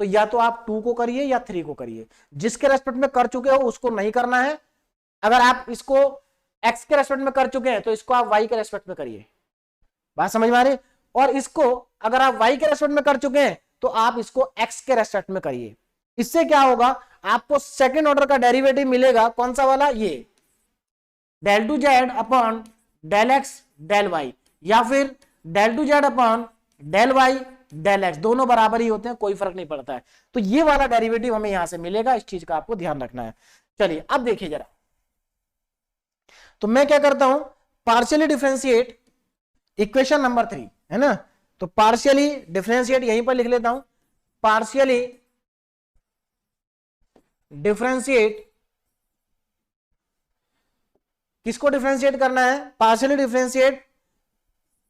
तो या तो आप 2 को करिए या 3 को करिए, जिसके रेस्पेक्ट में कर चुके हो उसको नहीं करना है। अगर आप इसको एक्स के रेस्पेक्ट में कर चुके हैं तो इसको आप वाई के रेस्पेक्ट में करिए, बात समझ में आ रही। और इसको अगर आप वाई के रेस्पेक्ट में कर चुके हैं तो आप इसको एक्स के रेस्पेक्ट में करिए। इससे क्या होगा, आपको सेकंड ऑर्डर का डेरिवेटिव मिलेगा, कौन सा वाला, ये del two z upon del x del y, या फिर del two z upon del y del x, दोनों बराबर ही होते हैं, कोई फर्क नहीं पड़ता है। तो ये वाला डेरिवेटिव हमें यहां से मिलेगा, इस चीज का आपको ध्यान रखना है। चलिए अब देखिए जरा, तो मैं क्या करता हूं, पार्शियली डिफरेंशिएट इक्वेशन नंबर 3 है ना, तो पार्शियली डिफरेंशिएट यहीं पर लिख लेता हूं, पार्शियली डिफरेंशिएट, किसको डिफरेंशिएट करना है, पार्शियली डिफरेंशिएट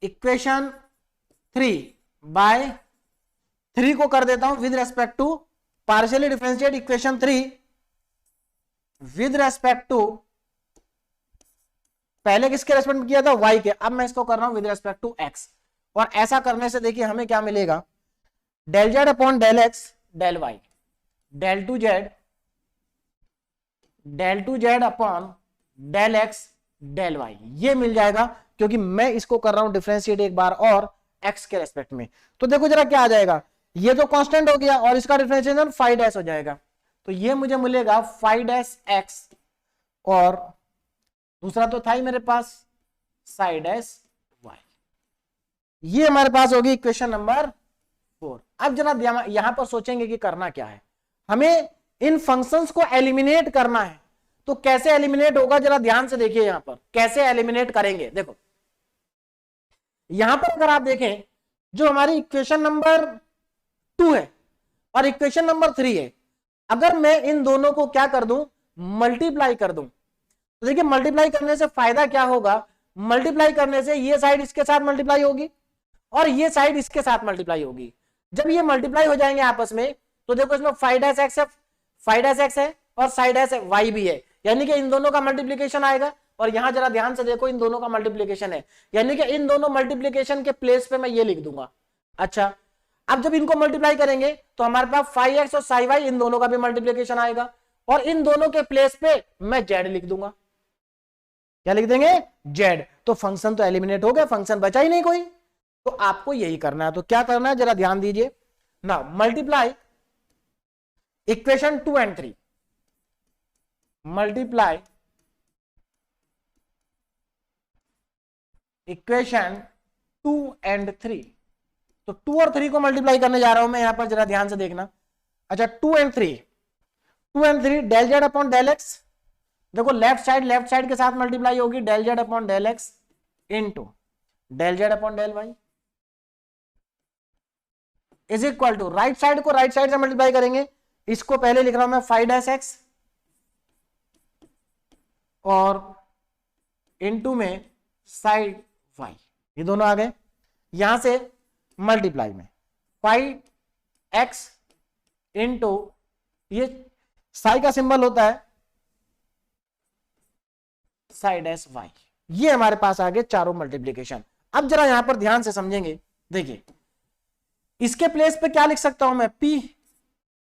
इक्वेशन 3 बाय 3 को कर देता हूं with respect to, partially differentiate equation 3 with respect to, पहले किसके रेस्पेक्ट में किया था, y के, अब मैं इसको कर रहा हूं विद रेस्पेक्ट टू x। और ऐसा करने से देखिए हमें क्या मिलेगा, del z upon del x del y, del two z upon del x del y, ये मिल जाएगा, क्योंकि मैं इसको कर रहा हूं डिफरेंशिएट एक बार और x के रेस्पेक्ट में। तो देखो जरा क्या आ जाएगा, ये तो कांस्टेंट हो गया और इसका डिफरेंशिएशन 5 डैश हो जाएगा, तो ये मुझे मिलेगा 5 डैश x, और दूसरा तो था ही मेरे पास साइड डैश y। ये हमारे पास होगी इक्वेशन नंबर 4। अब जरा यहां पर सोचेंगे कि करना क्या है, हमें इन फंक्शंस को एलिमिनेट करना है। तो कैसे एलिमिनेट होगा, जरा ध्यान से देखिए यहां पर कैसे एलिमिनेट करेंगे। देखो यहां पर अगर आप देखें, जो हमारी इक्वेशन नंबर 2 है और इक्वेशन नंबर 3 है, अगर मैं इन दोनों को क्या कर दूं, मल्टीप्लाई कर दूं, तो देखिए मल्टीप्लाई करने से फायदा क्या होगा, मल्टीप्लाई करने से ये साइड इसके साथ मल्टीप्लाई होगी और ये साइड इसके साथ मल्टीप्लाई होगी। जब ये मल्टीप्लाई हो जाएंगे आपस में, तो देखो इसमें 5 डैश एक्स है, 5 डैश एक्स है और साइड डैश वाई भी है, यानी कि इन दोनों का मल्टीप्लीकेशन आएगा। और यहां जरा ध्यान से देखो, इन दोनों का मल्टीप्लीकेशन है, यानी कि इन दोनों मल्टीप्लीकेशन के प्लेस पे मैं ये लिख दूंगा। अच्छा, अब जब इनको मल्टीप्लाई करेंगे तो हमारे पास 5x और साई वाई, इन दोनों का भी मल्टीप्लीकेशन आएगा, और इन दोनों के प्लेस पे मैं जेड लिख दूंगा। क्या लिख देंगे, जेड। तो फंक्शन तो एलिमिनेट हो गया, फंक्शन बचा ही नहीं कोई। तो आपको यही करना है। तो क्या करना है, जरा ध्यान दीजिए ना, multiply equation 2 and 3, multiply equation 2 and 3। तो 2 और 3 को मल्टीप्लाई करने जा रहा हूं मैं यहां पर, जरा ध्यान से देखना। अच्छा, 2 and 3 del z upon del x, देखो लेफ्ट साइड के साथ मल्टीप्लाई होगी, del z upon del x into del z upon del y is equal to, right side को राइट साइड से मल्टीप्लाई करेंगे, इसको पहले लिख रहा हूं मैं 5 डैश एक्स और इनटू में साइड वाई, ये दोनों आ गए। यहां से मल्टीप्लाई में 5x इंटू ये साई का सिंबल होता है साई डैश वाई। ये हमारे पास आ गए चारों मल्टीप्लीकेशन। अब जरा यहां पर ध्यान से समझेंगे, देखिए इसके प्लेस पे क्या लिख सकता हूं मैं, P,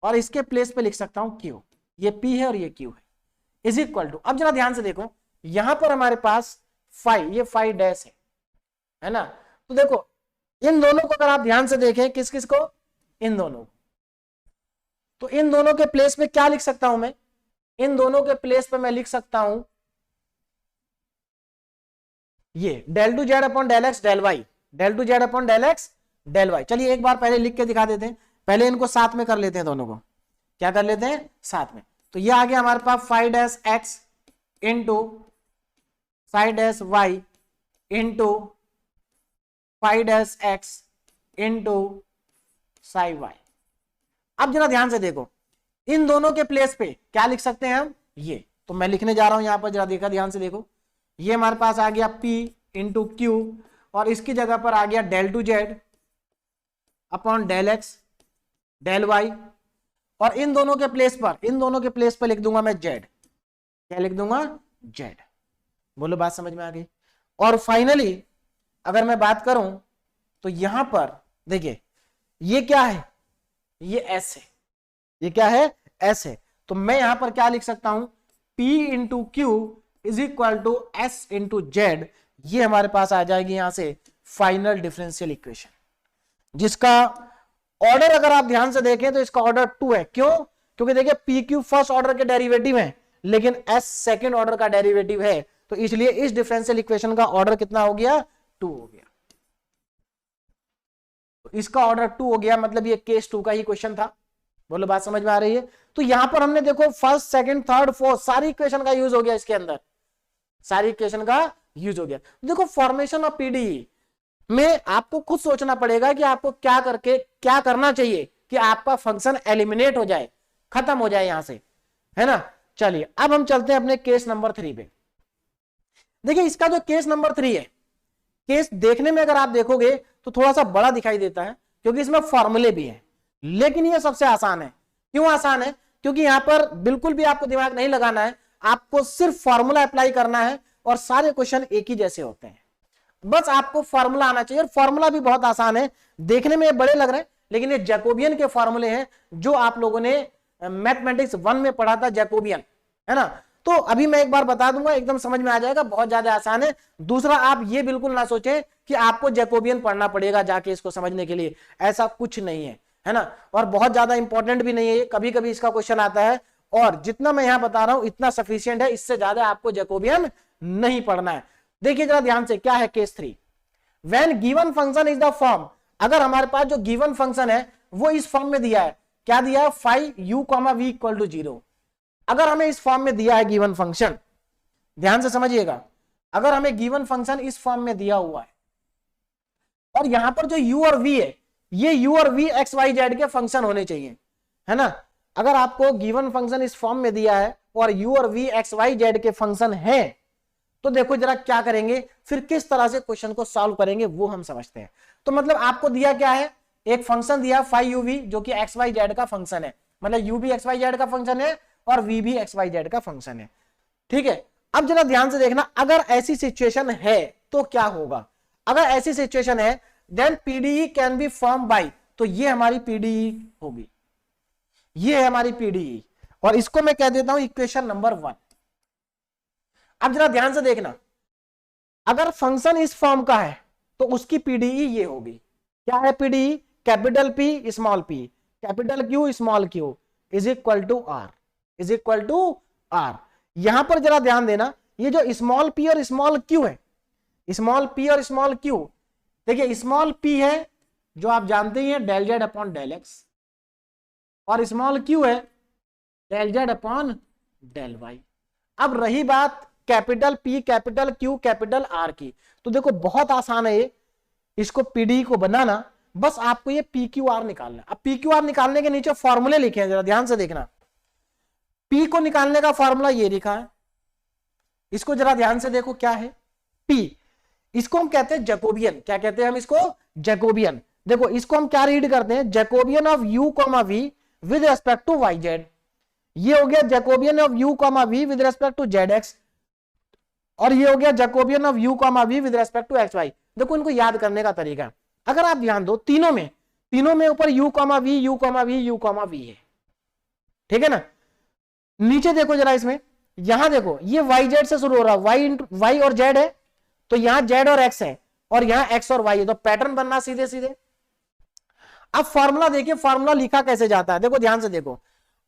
और इसके प्लेस पे लिख सकता हूं Q। ये P है और ये Q है, इज इक्वल टू, अब जरा ध्यान से देखो यहां पर हमारे पास फाइव, ये फाइव डैश है ना। तो देखो इन दोनों को अगर आप ध्यान से देखें, किस किस को, इन दोनों को, तो इन दोनों के प्लेस पे क्या लिख सकता हूं मैं, इन दोनों के प्लेस पे मैं लिख सकता हूं ये del two z upon del x del y, del two z upon del x del y. चलिए एक बार पहले लिख के दिखा देते हैं, पहले इनको साथ में कर लेते हैं, दोनों को क्या कर लेते हैं साथ में। तो ये आ गया हमारे पास five dash x into five dash y into five dash x into psi y. अब जरा ध्यान से देखो इन दोनों के प्लेस पे क्या लिख सकते हैं हम, ये तो मैं लिखने जा रहा हूं यहां पर, जरा देखा ध्यान से देखो, ये हमारे पास आ गया P इंटू क्यू और इसकी जगह पर आ गया del two z upon del x del y, और इन दोनों के प्लेस पर लिख दूंगा मैं z। क्या लिख दूंगा, z। बोलो बात समझ में आ गई। और फाइनली अगर मैं बात करूं तो यहां पर देखिए ये क्या है, ये s है, ये क्या है, s है। तो मैं यहां पर क्या लिख सकता हूं, P into q is equal to s into z. ये हमारे पास आ जाएगी यहां से फाइनल डिफरेंशियल इक्वेशन, जिसका ऑर्डर अगर आप ध्यान से देखें तो इसका ऑर्डर 2 है। क्यों, क्योंकि देखिए पी क्यू फर्स्ट ऑर्डर के डेरिवेटिव है लेकिन एस सेकेंड ऑर्डर का डेरिवेटिव है, तो इसलिए इस डिफरेंशियल इक्वेशन का ऑर्डर कितना हो गया, 2 हो गया। तो इसका ऑर्डर 2 हो गया, मतलब ये केस 2 का ही क्वेश्चन था। बोलो बात समझ में आ रही है। तो यहां पर हमने देखो फर्स्ट सेकंड थर्ड फोर्थ सारी इक्वेशन का यूज हो गया, इसके अंदर सारी इक्वेशन का यूज हो गया। देखो फॉर्मेशन ऑफ पीडीई में आपको खुद सोचना पड़ेगा कि आपको क्या करके क्या करना चाहिए कि आपका फंक्शन एलिमिनेट हो जाए, खत्म हो जाए यहां से, है ना। चलिए अब हम चलते हैं अपने केस नंबर 3 पे। देखिए इसका जो केस नंबर 3 है, केस देखने में अगर आप देखोगे तो थोड़ा सा बड़ा दिखाई देता है क्योंकि इसमें फॉर्मूले भी है, लेकिन ये सबसे आसान है। क्यों आसान है, क्योंकि यहां पर बिल्कुल भी आपको दिमाग नहीं लगाना है, आपको सिर्फ फॉर्मूला अप्लाई करना है और सारे क्वेश्चन एक ही जैसे होते हैं। बस आपको फॉर्मूला आना चाहिए, और फॉर्मूला भी बहुत आसान है, देखने में बड़े लग रहे हैं लेकिन ये जैकोबियन के फॉर्मूले हैं जो आप लोगों ने मैथमेटिक्स 1 में पढ़ा था, जैकोबियन, है ना। तो अभी मैं एक बार बता दूंगा, एकदम समझ में आ जाएगा, बहुत ज्यादा आसान है। दूसरा, आप ये बिल्कुल ना सोचें कि आपको जैकोबियन पढ़ना पड़ेगा जाके इसको समझने के लिए, ऐसा कुछ नहीं है ना। और बहुत ज्यादा इंपॉर्टेंट भी नहीं है, कभी कभी इसका क्वेश्चन आता है, और जितना मैं यहां बता रहा हूं इतना सफिशिएंट है, इससे ज्यादा आपको जैकोबियन नहीं पढ़ना है। देखिए जरा ध्यान से, क्या है case 3, when given function is the form, अगर हमारे पास जो गिवन फंक्शन है वो इस फॉर्म में दिया है, क्या दिया है, five u, v equal to 0। अगर हमें इस फॉर्म में दिया है गिवन फंक्शन, ध्यान से समझिएगा, अगर हमें गिवन फंक्शन इस फॉर्म में दिया हुआ है और यहां पर जो u और v है, ये u और v x y z के फंक्शन होने चाहिए, है ना। अगर आपको गिवन फंक्शन इस फॉर्म में दिया है और u और v x y z के फंक्शन है, तो देखो जरा क्या करेंगे, फिर किस तरह से क्वेश्चन को सॉल्व करेंगे वो हम समझते हैं। तो मतलब आपको दिया क्या है, एक फंक्शन दिया 5uv जो कि xyz का फंक्शन है, मतलब u भी xyz का फंक्शन है और v भी xyz का फंक्शन है, ठीक है। अब जरा ध्यान से देखना, अगर ऐसी सिचुएशन है तो क्या होगा। अगर ऐसी सिचुएशन है then PDE can be form by, तो ये हमारी पीडीई होगी, ये है हमारी पीडीई, और इसको मैं कह देता हूं इक्वेशन नंबर 1। अब जरा ध्यान से देखना, अगर फंक्शन इस फॉर्म का है तो उसकी पीडीई ये होगी, क्या है PDE, capital P small p capital Q small q is equal to R, is equal to R. यहां पर जरा ध्यान देना, ये जो स्मॉल पी और स्मॉल क्यू है, स्मॉल पी और स्मॉल क्यू, देखिए स्मॉल पी है जो आप जानते ही हैं del z upon del x, और स्मॉल क्यू है del z upon del y. अब रही बात capital P capital Q capital R की, तो देखो बहुत आसान है ये, इसको पीडी को बनाना, बस आपको ये पी क्यू आर निकालना। अब पी क्यू आर निकालने के नीचे फॉर्मूले लिखे हैं, जरा ध्यान से देखना, पी को निकालने का फॉर्मूला ये लिखा है, इसको जरा ध्यान से देखो क्या है, पी, इसको हम कहते हैं जैकोबियन, क्या कहते हैं हम इसको, जैकोबियन। देखो इसको हम क्या रीड करते हैं, Jacobian of u, v with respect to yz। ये हो गया Jacobian of u comma v with respect to zx, और ये हो गया Jacobian of u comma v with respect to xy। देखो इनको याद करने का तरीका, अगर आप ध्यान दो तीनों में ऊपर u comma v u comma v u comma v है, ठीक है ना। नीचे देखो जरा इसमें, यहां देखो ये yz से शुरू हो रहा है, y और z है, तो यहां z और x है, और यहां x और y है, तो पैटर्न बनना सीधे सीधे। अब फॉर्मूला देखिए, फॉर्मूला लिखा कैसे जाता है, देखो ध्यान से देखो।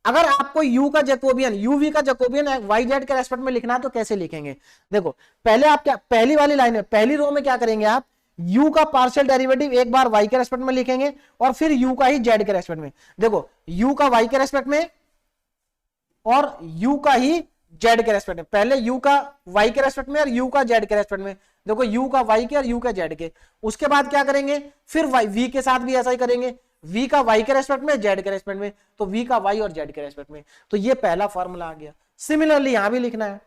अगर आपको u का जैकोबियन uv का जैकोबियन yz के रेस्पेक्ट में लिखना है तो कैसे लिखेंगे, देखो पहले आप क्या, पहली वाली लाइन में पहली रो में क्या करेंगे आप, u का पार्शियल डेरिवेटिव एक बार y के रेस्पेक्ट में लिखेंगे और फिर u का ही z के रेस्पेक्ट में। देखो u का y के रेस्पेक्ट में और u का ही z के रेस्पेक्ट में, पहले u का y के रेस्पेक्ट में और u का z के रेस्पेक्ट में। देखो u का y के और u का z के, उसके बाद क्या करेंगे, फिर v के साथ भी ऐसा ही करेंगे, v का y के रेस्पेक्ट में z के रेस्पेक्ट में, तो v का y और z के रेस्पेक्ट में। तो ये पहला फॉर्मूला आ गया। सिमिलरली यहां भी लिखना है,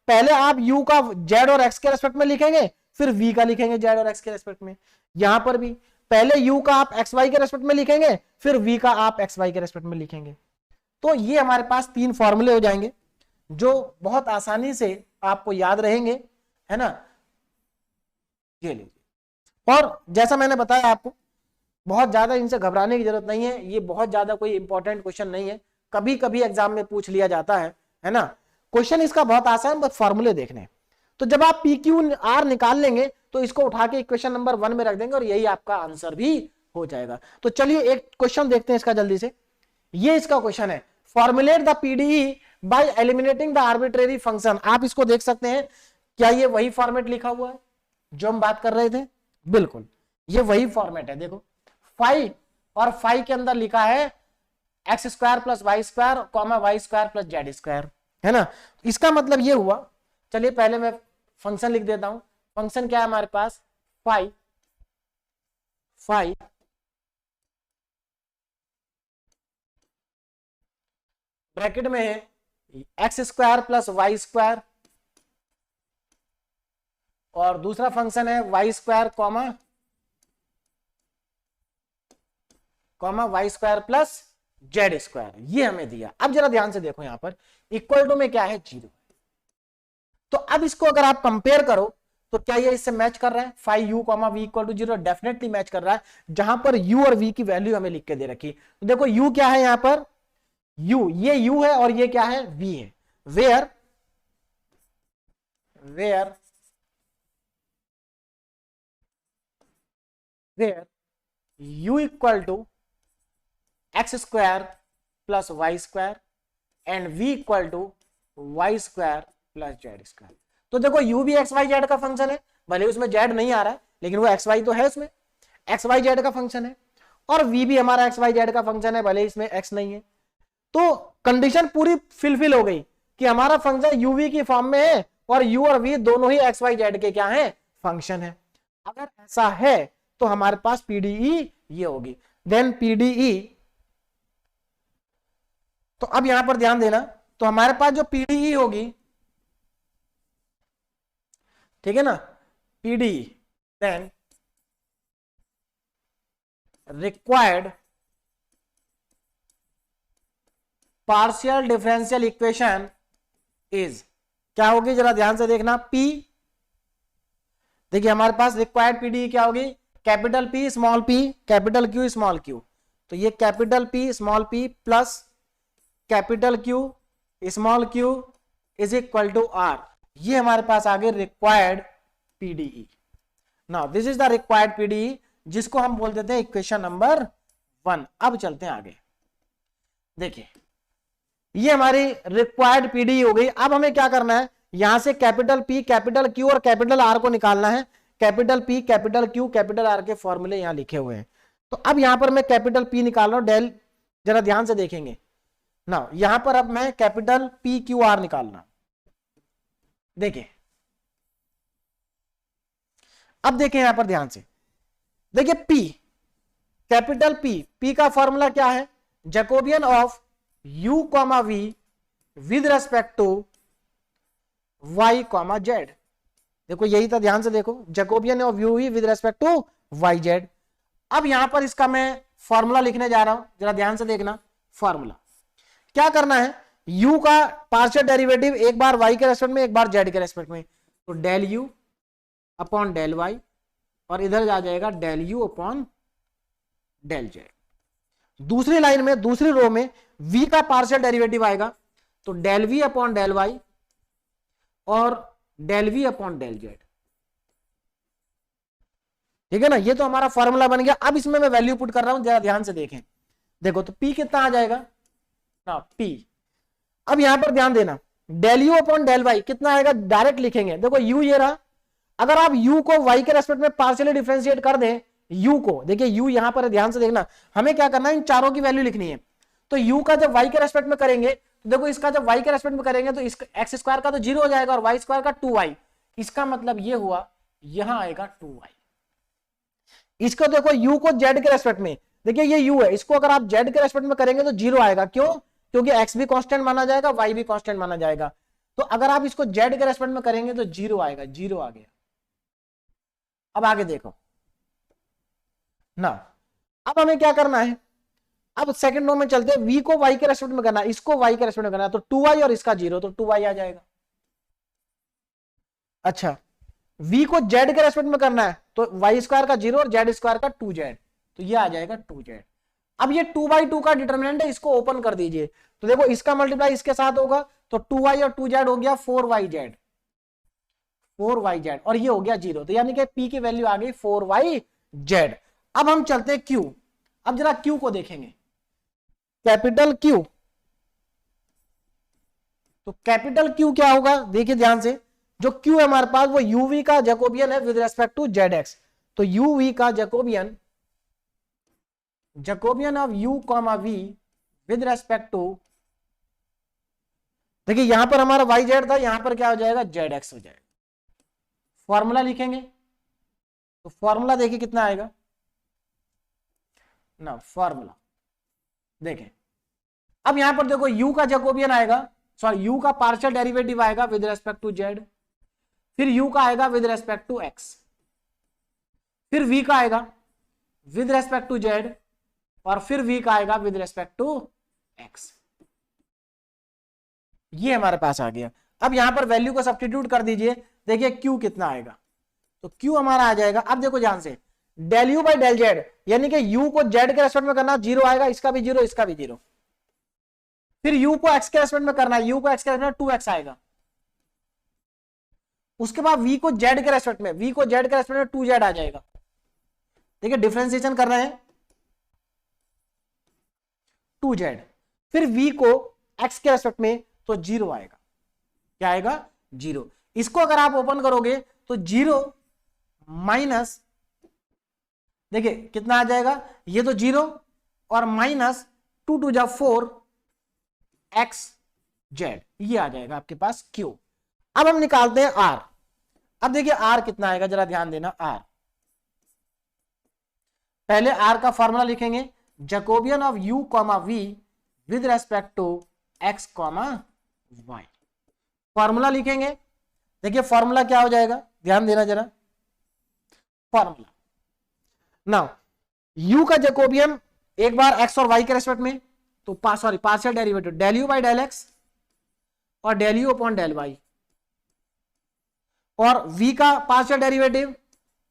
पहले आप u का z और x के रेस्पेक्ट में लिखेंगे, फिर v का लिखेंगे z और x के रेस्पेक्ट में। यहां पर भी पहले u का आप xy के रेस्पेक्ट में लिखेंगे, फिर v का आप xy के रेस्पेक्ट में लिखेंगे। तो ये हमारे पास 3 फॉर्मूले हो जाएंगे जो बहुत आसानी से आपको याद रहेंगे, है ना। ये लीजिए, और जैसा मैंने बताया आपको, बहुत ज्यादा इनसे घबराने की जरूरत नहीं है, ये बहुत ज्यादा कोई इंपॉर्टेंट क्वेश्चन नहीं है, कभी कभी एग्जाम में पूछ लिया जाता है ना। क्वेश्चन इसका बहुत आसान, बस फॉर्मूले देखने। तो जब आप पी क्यू आर निकाल लेंगे तो इसको उठा के इक्वेशन नंबर 1 में रख देंगे और यही आपका आंसर भी हो जाएगा। तो चलिए एक क्वेश्चन देखते हैं इसका जल्दी से। ये इसका क्वेश्चन है, formulate the PDE bye eliminating the arbitrary function. आप इसको देख सकते हैं, क्या ये वही फॉर्मेट लिखा हुआ है जो हम बात कर रहे थे? बिल्कुल ये वही फॉर्मेट है। देखो फाइव और फाइव के अंदर लिखा है x square plus y square comma y square plus z square, है ना। इसका मतलब ये हुआ, चलिए पहले मैं फंक्शन लिख देता हूं। फंक्शन क्या है हमारे पास, फाइव फाइव ब्रैकेट में है x square plus y square, और दूसरा फंक्शन है y square comma y square plus z square, ये हमें दिया। अब जरा ध्यान से देखो, यहां पर इक्वल टू में क्या है, 0। तो अब इसको अगर आप कंपेयर करो तो क्या ये इससे मैच कर रहा है, 5u comma v equal to 0, definitely match कर रहा है, जहां पर u और v की वैल्यू हमें लिख के दे रखी। तो देखो u क्या है यहां पर, u, ये u है और ये क्या है, v है। Where u equal to x square plus y square and v equal to y square plus z square. तो देखो u भी एक्स वाई जेड का फंक्शन है, भले उसमें जेड नहीं आ रहा है लेकिन वो एक्स वाई तो है, उसमें एक्स वाई जेड का फंक्शन है, और v भी हमारा एक्स वाई जेड का फंक्शन है, भले इसमें x नहीं है। तो कंडीशन पूरी फिलफिल हो गई कि हमारा फंक्शन uv की फॉर्म में है और u और v दोनों ही एक्स वाई जेड के क्या है, फंक्शन है। अगर ऐसा है तो हमारे पास पीडीई ये होगी। देन पीडीई, तो अब यहां पर ध्यान देना, तो हमारे पास जो पीडीई होगी, ठीक है ना, PDE then required partial differential equation is, क्या होगी जरा ध्यान से देखना, P, देखिए हमारे पास रिक्वायर्ड पीडीई क्या होगी, capital P small p capital Q small q। तो ये capital P small p plus capital Q small q is equal to R, ये हमारे पास आगे required PDE. Now this is the required PDE, जिसको हम बोल देते हैं इक्वेशन नंबर 1। अब चलते हैं आगे, देखिए ये हमारी रिक्वायर्ड पीडीई हो गई। अब हमें क्या करना है, यहां से कैपिटल P कैपिटल Q और कैपिटल R को निकालना है। Capital P capital Q capital R के फॉर्मूले यहां लिखे हुए हैं। तो अब यहां पर मैं कैपिटल P निकाल रहा हूं, डेल जरा ध्यान से देखेंगे ना, यहां पर अब मैं कैपिटल P Q R निकालना, देखिए अब देखें यहां पर ध्यान से, देखिए P कैपिटल P का फॉर्मूला क्या है, Jacobian of u comma v with respect to y comma z। देखो यही था, ध्यान से देखो, Jacobian of u v with respect to y z। अब यहां पर इसका मैं फॉर्मूला लिखने जा रहा हूं, जरा ध्यान से देखना। फॉर्मूला क्या करना है, u का पार्शियल डेरिवेटिव एक बार y के रेस्पेक्ट में एक बार z के रेस्पेक्ट में, तो del u upon del y और इधर आ जाएगा del u upon del z। दूसरी लाइन में दूसरी रो में v का पार्शियल डेरिवेटिव आएगा तो del v upon del y और del v upon del z। ठीक है ना, ये तो हमारा फॉर्मूला बन गया। अब इसमें मैं वैल्यू पुट कर रहा हूं, जरा ध्यान से देखें। देखो तो p कितना आ जाएगा ना, p। अब यहां पर ध्यान देना, del u upon del y कितना आएगा, डायरेक्ट लिखेंगे। देखो u ये रहा, अगर आप u को y के रेस्पेक्ट में पार्शियली डिफरेंशिएट कर दें u को, देखिए u यहां पर ध्यान से देखना, हमें क्या करना है, इन चारों की वैल्यू लिखनी है। तो u का जब y के रेस्पेक्ट में करेंगे तो देखो इसका जब y के रेस्पेक्ट में करेंगे तो इसका एक्स स्क्वायर का तो 0 हो जाएगा और y स्क्वायर का 2y। इसका मतलब ये हुआ यहां आएगा 2y। इसको देखो u को z के रेस्पेक्ट में, देखिए ये u है, इसको अगर आप z के रेस्पेक्ट में करेंगे तो 0 आएगा। क्यों? क्योंकि x भी कांस्टेंट माना जाएगा, y भी कांस्टेंट माना जाएगा। तो अगर आप इसको z के रेस्पेक्ट में करेंगे तो 0 आएगा, 0 आ गया। अब आगे देखो ना, अब हमें क्या करना है, अब सेकंड रो में चलते हैं। v को y के रेस्पेक्ट में करना है, इसको y के रेस्पेक्ट में करना है, तो 2y और इसका 0, तो 2y आ जाएगा। अच्छा, v को z के रेस्पेक्ट में करना है तो y स्क्वायर का 0 और z स्क्वायर का 2z, तो ये आ जाएगा 2z। अब ये 2/2 का डिटरमिनेंट है, इसको ओपन कर दीजिए। तो देखो इसका मल्टीप्लाई इसके साथ होगा तो 2y और 2z हो गया 4yz, 4yz और ये हो गया 0। तो यानी कि p की वैल्यू आ गई 4yz। अब हम चलते हैं q। अब जरा q को देखेंगे, कैपिटल q। तो कैपिटल q क्या होगा, देखिए ध्यान से, जो q है हमारे पास वो uv का जैकोबियन है विद रेस्पेक्ट टू zx। तो uv का Jacobian of u comma v with respect to, देखिए यहां पर हमारा yz था, यहां पर क्या हो जाएगा, zx हो जाएगा। फॉर्मूला लिखेंगे तो फॉर्मूला देखिए कितना आएगा ना, फॉर्मूला देखें। अब यहां पर देखो u का जैकोबियन आएगा, सॉरी u का पार्शियल डेरिवेटिव आएगा विद रेस्पेक्ट टू z, फिर u का आएगा विद रेस्पेक्ट टू x, फिर v का आएगा विद रेस्पेक्ट टू z और फिर v का आएगा विद रेस्पेक्ट टू x। ये हमारे पास आ गया। अब यहां पर वैल्यू को सब्स्टिट्यूट कर दीजिए, देखिए q कितना आएगा, तो q हमारा आ जाएगा। अब देखो ध्यान से, del u by del z, यानी कि u को z के रेस्पेक्ट में करना, 0 आएगा, इसका भी 0, इसका भी 0। फिर u को x के रेस्पेक्ट में करना है, u को x के रेस्पेक्ट में 2x आएगा। उसके बाद v को z के रेस्पेक्ट में, v को z के रेस्पेक्ट में 2z आ जाएगा। देखिए डिफरेंशिएशन कर रहे हैं 2z, फिर v को x के रेस्पेक्ट में तो 0 आएगा। क्या आएगा, 0। इसको अगर आप ओपन करोगे तो 0 माइनस, देखिए कितना आ जाएगा, ये तो 0 और माइनस 2 टू जा 4 xz, ये आ जाएगा आपके पास q। अब हम निकालते हैं r। अब देखिए r कितना आएगा, जरा ध्यान देना। r पहले r का फॉर्मूला लिखेंगे, Jacobian of u comma v with respect to x comma y। Formula लिखेंगे, देखिए फॉर्मूला क्या हो जाएगा, ध्यान देना जरा। फॉर्मूला नाउ u का जैकोबियन एक बार x और y के रेस्पेक्ट में, तो sorry partial derivative del u by del x और del u upon del y, और v का पार्शियल डेरिवेटिव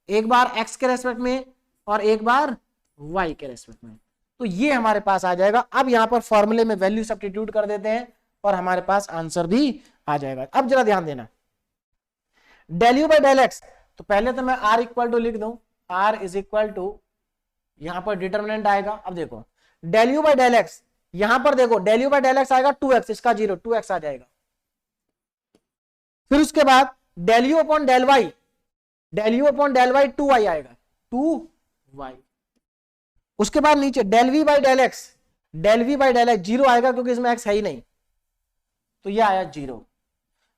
एक बार x के रेस्पेक्ट में और एक बार y के रेस्पेक्ट में। तो ये हमारे पास आ जाएगा। अब यहां पर फॉर्मूले में वैल्यू सब्स्टिट्यूट कर देते हैं और हमारे पास आंसर भी आ जाएगा। अब जरा ध्यान देना, del u by del x, तो पहले तो मैं r इक्वल टू लिख दूं, r इज इक्वल टू, यहां पर डिटरमिनेंट आएगा। अब देखो del u by del x, यहां पर देखो del u by del x आएगा 2x, इसका 0, 2x आ जाएगा। फिर उसके बाद del u upon del y, del u upon del y 2y आएगा, 2y। उसके बाद नीचे del v by del x, del v by del x 0 आएगा क्योंकि इसमें x है ही नहीं, तो ये आया 0।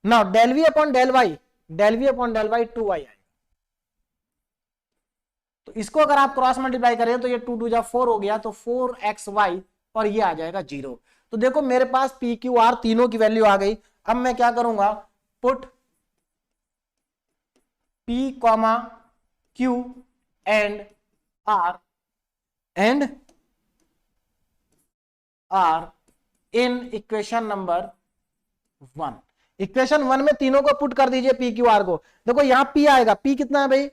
Now del v upon del y, del v upon del y 2y आएगा। तो इसको अगर आप क्रॉस मल्टीप्लाई करें तो ये 2 टू जा 4 हो गया, तो 4xy और ये आ जाएगा 0। तो देखो मेरे पास p q r तीनों की वैल्यू आ गई। अब मैं क्या करूंगा, put p comma q and r in equation number 1। Equation 1 में तीनों को पुट कर दीजिए पी क्यू आर को। देखो यहां पी आएगा, पी कितना है भाई,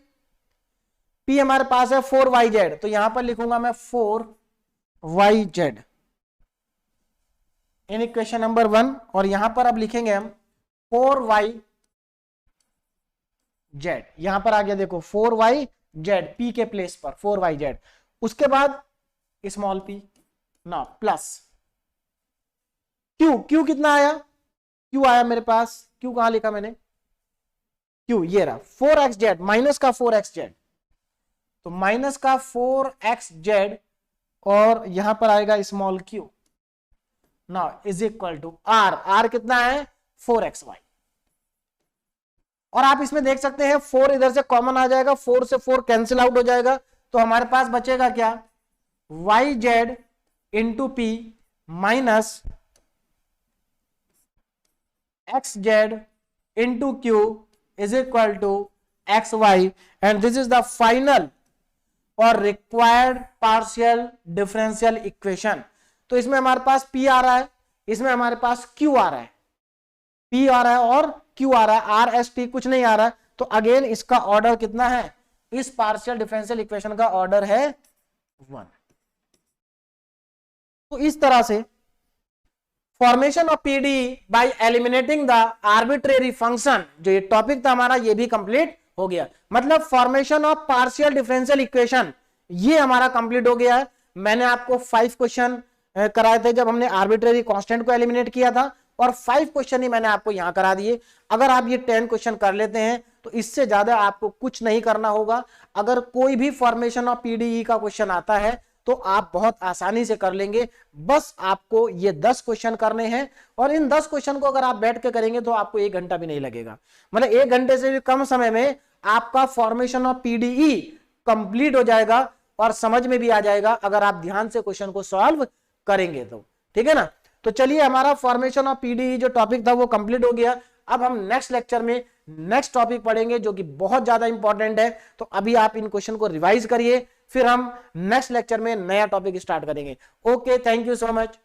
पी हमारे पास है 4yz, तो यहां पर लिखूंगा मैं 4yz इन इक्वेशन नंबर 1, और यहां पर अब लिखेंगे हम 4yz। यहां पर आ गया देखो 4yz, p के प्लेस पर 4yz। उसके बाद स्मॉल p ना प्लस q, q कितना आया, q आया मेरे पास, q कहां लिखा मैंने, q ये रहा 4xz, माइनस का 4xz, तो माइनस का 4xz, और यहां पर आएगा स्मॉल q ना is equal to r, r कितना है 4xy। और आप इसमें देख सकते हैं 4 इधर से कॉमन आ जाएगा, 4 से 4 कैंसिल आउट हो जाएगा, तो हमारे पास बचेगा क्या, yz into p minus xz into q is equal to xy, and this is the final और रिक्वायर्ड पार्शियल डिफरेंशियल इक्वेशन। तो इसमें हमारे पास p आ रहा है, इसमें हमारे पास q आ रहा है, p आ रहा है और q आ रहा है, r s t कुछ नहीं आ रहा है। तो अगेन इसका ऑर्डर कितना है, इस पार्शियल डिफरेंशियल इक्वेशन का ऑर्डर है 1। तो इस तरह से formation of PDE bye eliminating the arbitrary function, जो ये टॉपिक था हमारा, ये भी कंप्लीट हो गया। मतलब formation of partial differential equation ये हमारा कंप्लीट हो गया है। मैंने आपको 5 क्वेश्चन कराए थे जब हमने आर्बिट्रेरी कांस्टेंट को एलिमिनेट किया था, और 5 क्वेश्चन ही मैंने आपको यहां करा दिए। अगर आप ये 10 क्वेश्चन कर लेते हैं तो इससे ज्यादा आपको कुछ नहीं करना होगा। अगर कोई भी फॉर्मेशन ऑफ पीडीई का क्वेश्चन आता है तो आप बहुत आसानी से कर लेंगे। बस आपको ये 10 क्वेश्चन करने हैं, और इन 10 क्वेश्चन को अगर आप बैठ के करेंगे तो आपको 1 घंटा भी नहीं लगेगा। मतलब 1 घंटे से भी कम समय में आपका फॉर्मेशन ऑफ पीडीई कंप्लीट हो जाएगा और समझ में भी आ जाएगा, अगर आप ध्यान से क्वेश्चन को सॉल्व करेंगे तो। ठीक है ना। तो चलिए, हमारा फॉर्मेशन ऑफ पीडीई जो टॉपिक था वो कंप्लीट हो गया। अब हम नेक्स्ट लेक्चर में नेक्स्ट टॉपिक पढ़ेंगे जो कि बहुत ज्यादा इंपॉर्टेंट है। तो अभी आप इन क्वेश्चन को रिवाइज करिए, फिर हम नेक्स्ट लेक्चर में नया टॉपिक स्टार्ट करेंगे। Okay, thank you so much.